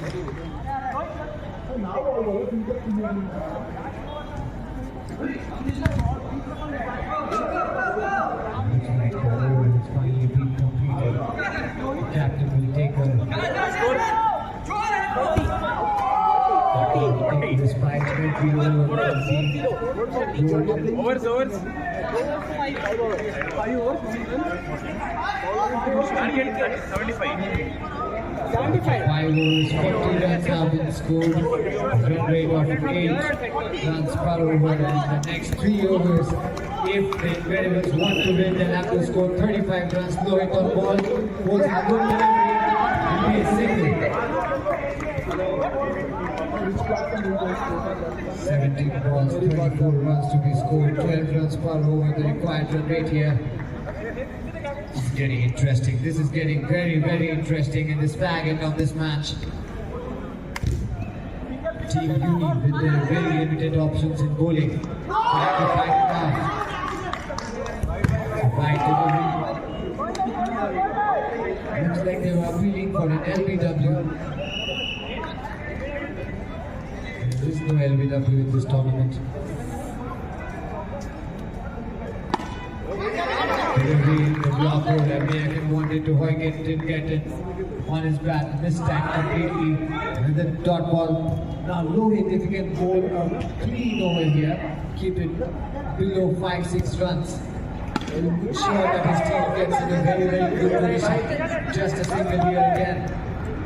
Looks like the over is finally being completed. The captain will take a despite every over. Overs. 5 overs, 40 runs have been scored. Run rate of 8 runs per over. In the next 3 overs, if the InCREDibles want to win, they'll have to score 35 runs. Low hit on ball. Was a good delivery. Will be a single. 17 balls, 24 runs to be scored. 12 runs per over. The required run rate here. This is getting interesting. This is getting very, very interesting in this fag end of this match. Team Uni with their very limited options in bowling. They have to fight it out. Right delivery. Looks like they were appealing for an LBW. There is no LBW in this tournament. Delivery in the block roll. American wanted to hoik it, didn't get it on his bat. Missed time completely. And the dot ball. Now low hit if you can bowl a clean over here. Keep it below 5-6 runs. Ensure that his team gets in a very, very good position. Just a single here again.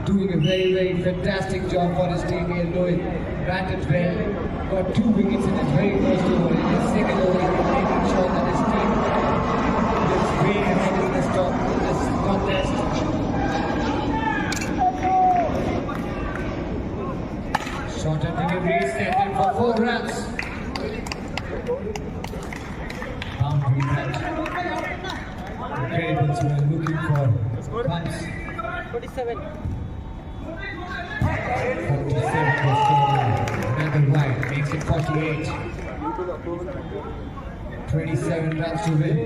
Doing a very, very fantastic job for his team here. Lohit batted well. Got 2 wickets in his very first over. In his second over, making sure that his team is way ahead in this contest. Short and delivery set in for 4 runs. Boundary match. InCREDibles were looking for runs. 47. 47 was scored. Another wide makes it 48. 27 runs to win.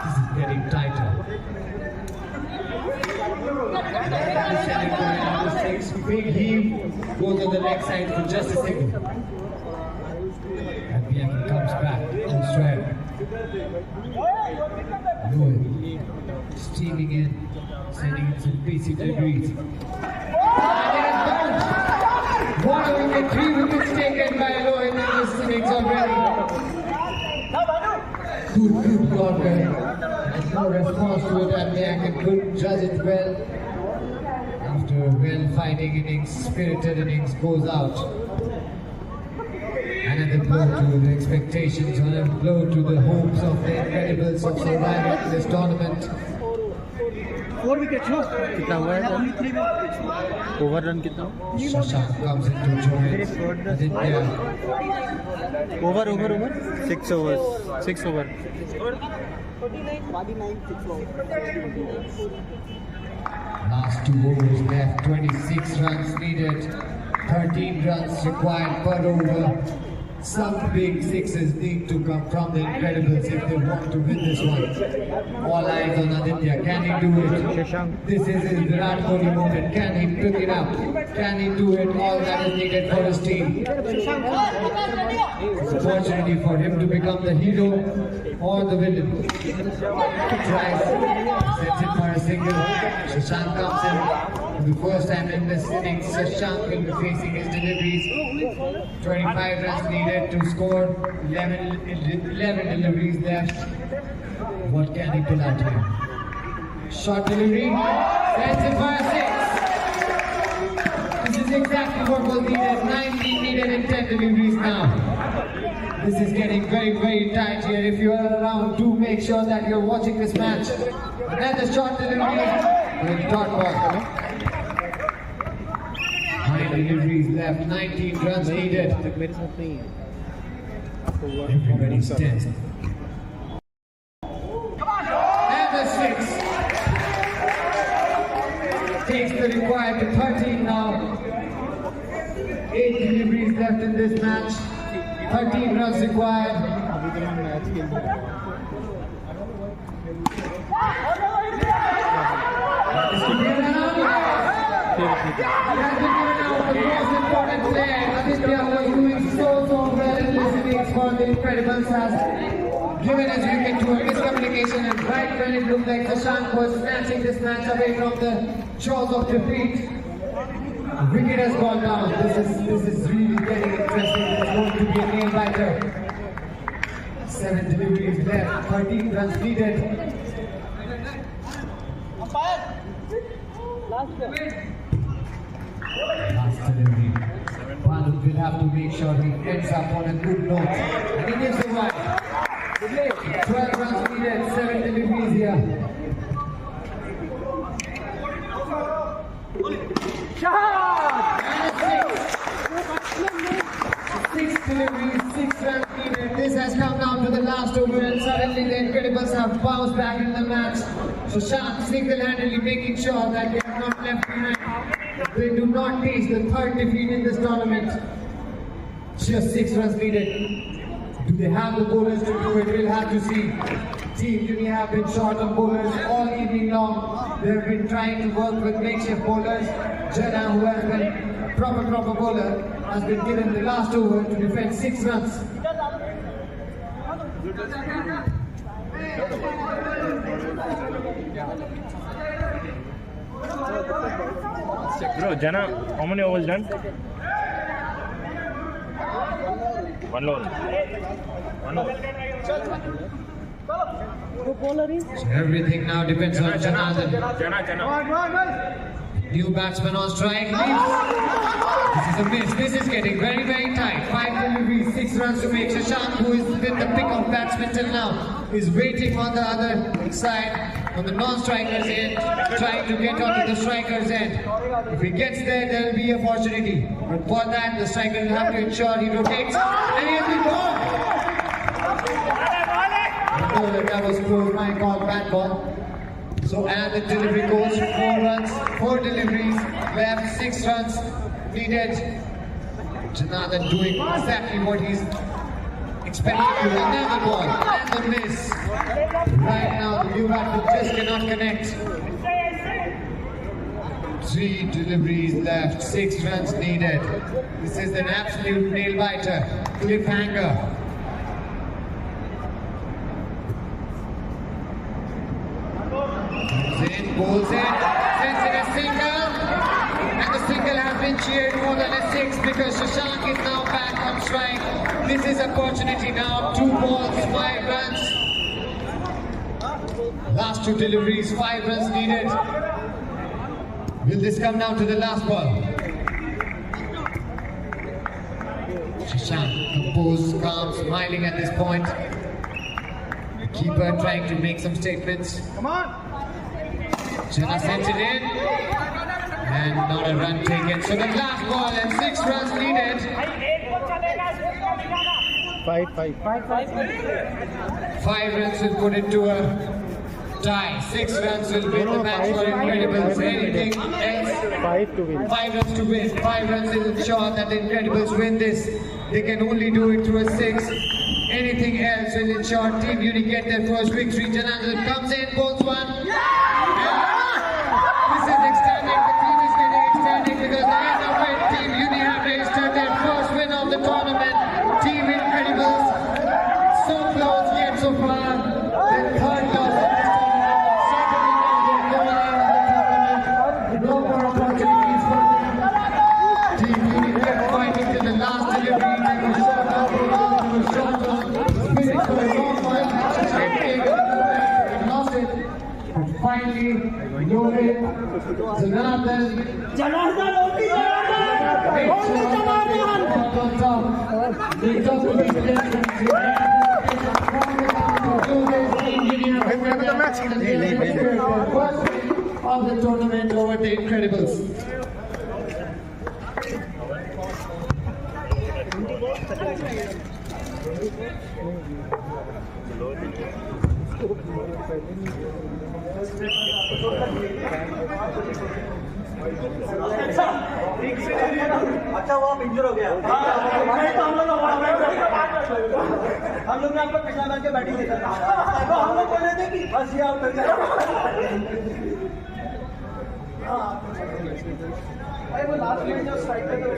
This is getting tighter. Big heave goes on the leg side for just a single. And Bianchi comes back on stride. Lohit steaming in, sending in some basic degrees. One wicket, 3 wickets taken by Lohit in this innings already. Good Yorker. And no response to it, and Bianchi couldn't judge it well. After a well-fighting innings, spirited innings goes out. Another blow to the expectations, another blow to the hopes of the InCREDibles of surviving in this tournament. 4 wickets no? कितना हुआ है Only 3 wickets. Over run कितना Shashank comes into join. Aditya. Over 6 over 6 over Last 2 overs left, 26 runs needed, 13 runs required per over. Some big sixes need to come from the InCREDibles if they want to win this one. All eyes on Aditya. Can he do it? This is his Virat Kohli moment. Can he pick it up? Can he do it? All that is needed for his team. It's an opportunity for him to become the hero or the villain. Tries, sets it for a single. Shashank comes in. For the first time in this innings, Shashank will be facing his deliveries. 25 runs needed to score. 11 deliveries left. What can he pull out here? Short delivery. Sets it for a 6. This is exactly what was needed. 19 needed in 10 deliveries now. This is getting very, very tight here. If you are around, do make sure that you're watching this match. Another short delivery with dot ball. 9 deliveries left, 19 runs needed. Everybody's tense. And the 6. Takes the required to 13 now. 8 deliveries left in this match. 13 runs required. This could be an out. He has been given out the most important player. Aditya was doing so well in this innings for the InCREDibles has given his wicket to a miscommunication, and right when it looked like Shashank was snatching this match away from the jaws of defeat, the wicket has gone down. This is really getting interesting. It's going to be a nail biter. 7 deliveries left, 13 runs needed. Last delivery. Bhalu will have to make sure he ends up on a good note. And he gives it wide. 12 runs needed, 7 deliveries here. And a 6. 6 deliveries, 6 runs needed. This has come down to the last over, and suddenly the InCREDibles have bounced back in the match. Shashank single-handedly making sure that they are not left behind. They do not taste the third defeat in this tournament. Just 6 runs needed. Do they have the bowlers to do it? We'll have to see. Team Jimmy have been short on bowlers all evening long. They have been trying to work with makeshift bowlers. Jana, who has been proper bowler, has been given the last over to defend 6 runs. Bro, Jana, how many overs done? 1 over. 1 over. So everything now depends on Janardhan. Jana. New batsman on strike. This is a miss. This is getting very, very tight. 5 deliveries, 6 runs to make. Shashank, who is been the pick of batsman till now, is waiting on the other side, on the non-strikers end, trying to get onto the strikers end. If he gets there, there will be a opportunity. But for that, the striker will have to ensure he rotates. And he has been gone. That was close. My call, bad ball. So, and the delivery goes 4 runs, 4 deliveries left, 6 runs needed. Janardhan doing exactly what he's expected to do. Another ball, and the miss. Right now, the new batsman just cannot connect. 3 deliveries left, 6 runs needed. This is an absolute nail biter, cliffhanger. Bowls in, sends in a single, and the single has been cheered more than a 6 because Shashank is now back on strike. This is opportunity now, 2 balls, 5 runs. Last 2 deliveries, 5 runs needed. Will this come down to the last ball? Shashank, composed, calm, smiling at this point. The keeper trying to make some statements. Come on! Jenna sent it in. And not a run taken. So the last ball and 6 runs needed. 5 runs will put it to a tie. 6 runs will win the match for InCREDibles. Anything else? 5 to win. 5 runs to win. 5 runs will ensure that the InCREDibles win this. They can only do it through a 6. Anything else will ensure Team Uni get their first victory. Janandhan comes in, bowls one. And this is extending. The team is getting extending because the end of it, Team Uni have registered their first win of the tournament. Team InCREDibles, so close yet so far. Their third loss of this tournament. Certainly not their goal in the tournament. No more opportunities for them. Team Uni kept fighting till the last delivery. They were short on, spinning for a long while. Lost it. And finally, Rohit, Janardhan. Janardhan, only Janardhan! Only Janardhan! On top. They took to these distance. First win of the tournament over the InCREDibles. अच्छा वो इंजर हो गया तो हम लोग ने आपको पिछला मैच के बैटिंग देखा था तो हम लोग बोले थे कि बस ये आउट कर जाए अरे वो लास्ट में जो स्ट्राइक करते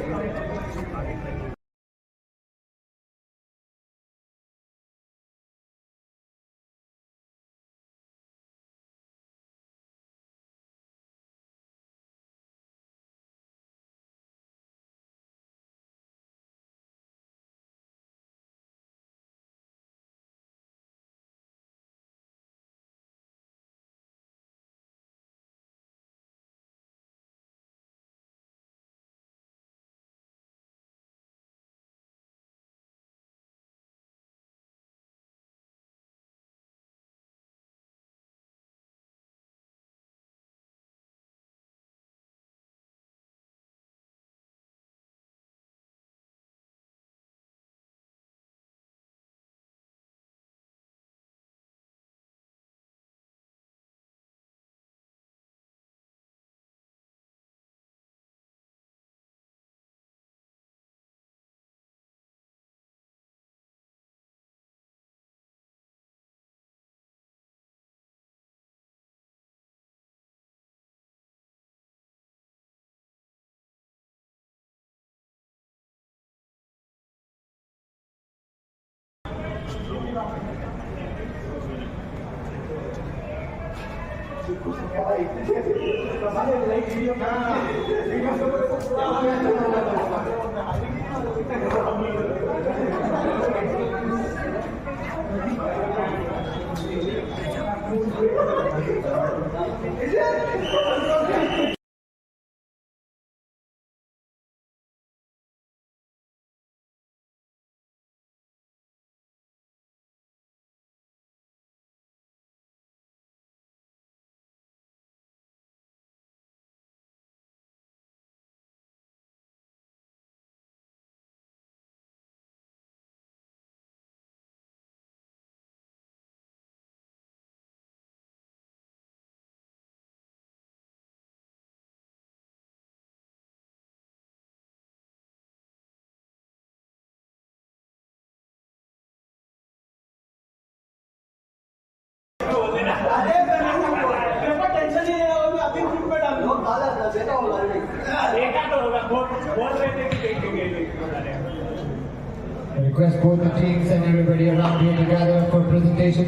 I request both the teams and everybody around here to gather for presentation.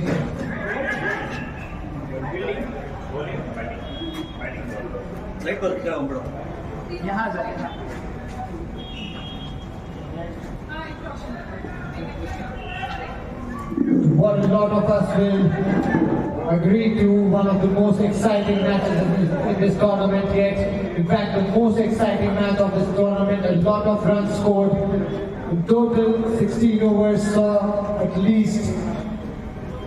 What a lot of us will agree to, one of the most exciting matches in this tournament yet. In fact, the most exciting match of this tournament. A lot of runs scored. In total, 16 overs saw at least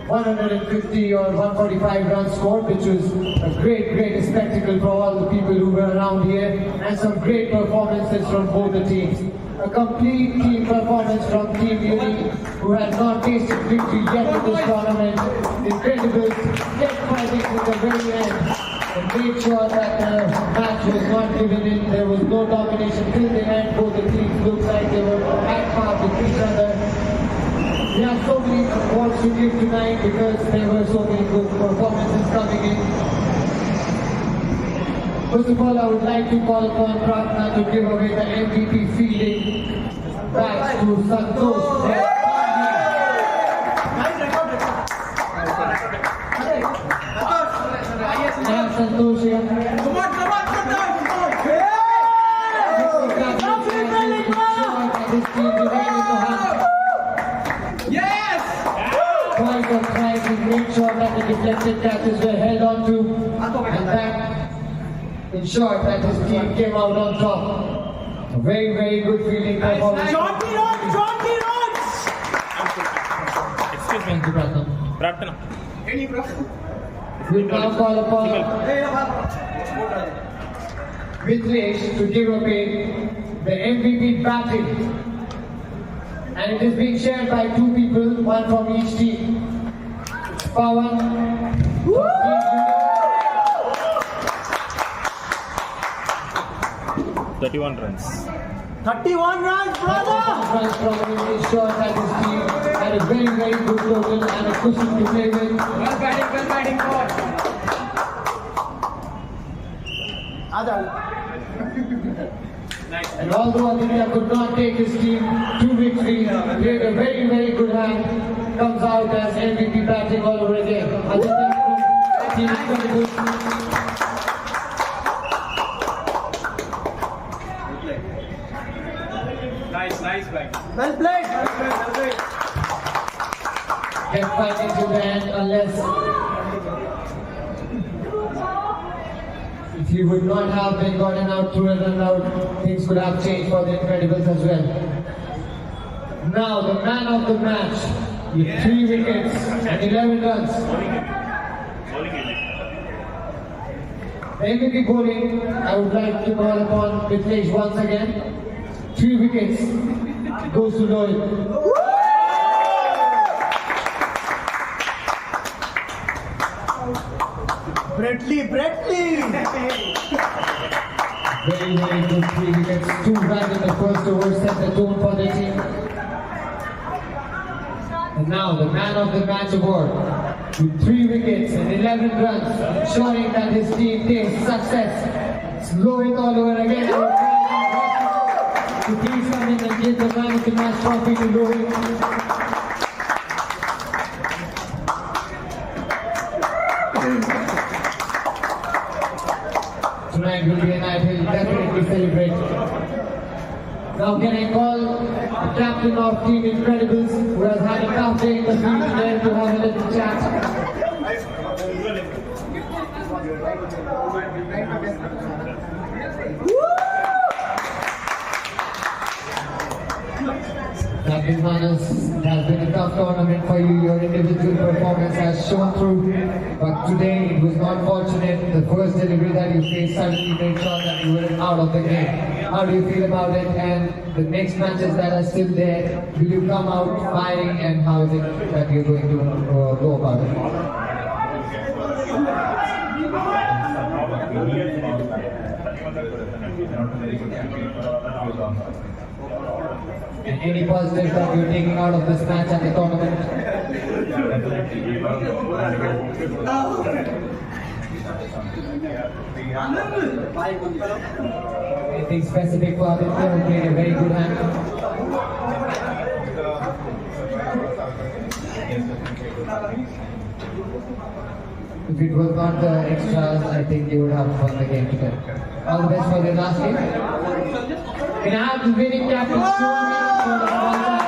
150 or 145 runs scored, which was a great spectacle for all the people who were around here, and some great performances from both the teams. A complete team performance from Team Uni, who had not tasted victory yet in this tournament. InCREDibles kept fighting to the very end and made sure that the match was not given in. There was no domination till the end. Both the teams looked like they were at par with each other. We have so many awards to give tonight because there were so many good performances coming in. First of all, I would like to call upon Prarthana to give away the MVP feeling badge to Santosh. And Santosh here. Come on, Point of prize is made sure that the deflected catches were held on to, and that ensured that his team came out on top. A very good feeling performance. John T. Rhodes! Excuse me. Thank you, Prarthana. Prarthana. We now call upon Vitresh to give away the MVP batting. And it is being shared by two people, one from each team. Pawan. 31 runs. 31 runs, brother! Runs from his shot at his team had a very good total and a cushion to play with. Well batting, Nice. And although Aditya could not take his team to victory, played a very good hand, comes out as MVP batting all over again. Aditya, team InCREDibles. Nice bag. Well played! Kept fighting to the end unless if he would not have been gotten out through a run out, things could have changed for the InCREDibles as well. Now the man of the match with 3 wickets and 11 runs. The MVP bowling, I would like to call upon Vitresh once again. 3 wickets goes to Lohit. Bradley! Very good 3 wickets. 2 runs in the first over set the tone for the team. And now the man of the match award with 3 wickets and 11 runs, ensuring that his team tastes success. It's Lohit all over again. To please come in and give the man of the match trophy to Lohit. Tonight will be a night he'll definitely celebrate. Now can I call the captain of Team InCREDibles, who has had a tough day in the field today, to have a little chat. Captain Manas, it has been a tough tournament for you. Your individual performance has shown through, but today it was not fortunate. The first delivery that you faced suddenly made sure that you were out of the game. How do you feel about it? And the next matches that are still there, will you come out firing, and how is it that you're going to go about it? And any positives that you're taking out of this match and the tournament? Anything specific for Aditya, who played a very good hand? If it was not the extras, I think you would have won the game today. All the best for the last game. Can I have the winning captain show me for the sponsor?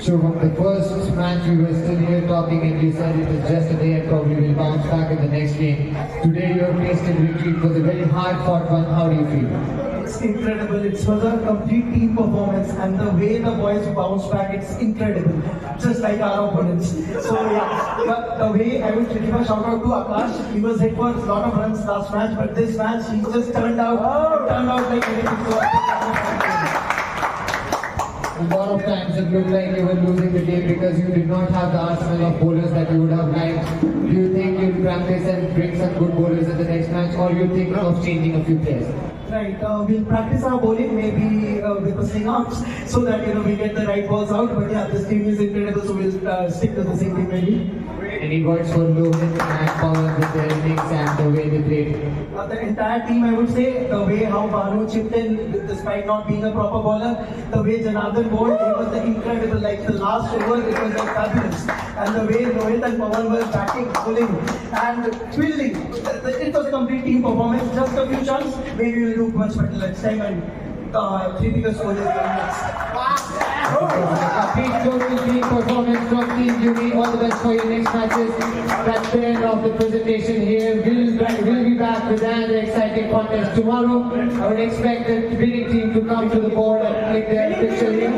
So from the first match we were still here talking talking and you said it was just a day and probably will bounce back in the next game. Today you have tasted victory. It was a very hard fought one. How do you feel? It's incredible. It was a complete team performance, and the way the boys bounced back, it's incredible. Just like our opponents. So yeah, but the way I would give a shout out to Akash. He was hit for a lot of runs last match, but this match he just turned out like anything. So, a lot of times it looked like you were losing the game because you did not have the arsenal of bowlers that you would have liked. Do you think you'll practice and bring some good bowlers in the next match, or you think of changing a few players? right, we'll practice our bowling maybe with the swing arms so that we get the right balls out. But yeah, this team is incredible, so we'll stick to the same team maybe. Any words for Lohan and Pawan with their innings and the way they played? The entire team, I would say, the way how Banu chipped in, despite not being a proper bowler, the way Janardhan bowled, it was incredible. Like the last over, it was like fabulous. And the way Rohit and Pawan were batting, bowling, and fielding, it was a complete team performance. Just a few shots, maybe we'll do much better next time and 3 score is Complete total team performance from Team Uni. All the best for your next matches. That's the end of the presentation here. We'll be back with another exciting contest tomorrow. I would expect the winning team to come to the board and click their picture here.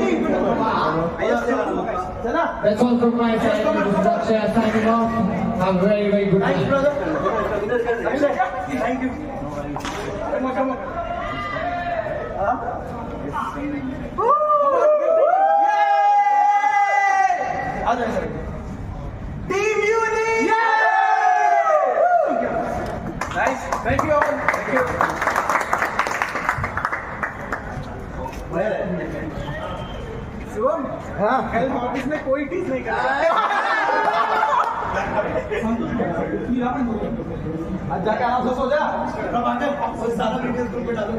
That's all from my side. This is Akshay signing off. Have a very, very good night. Thank you. Come on. Team Uni! Nice. Thank you. Thank you. Shivam कल office में कोई tease नहीं कर आज जाके आराम से सो जा तब आकर सारा वीडियो ग्रुप पे डालो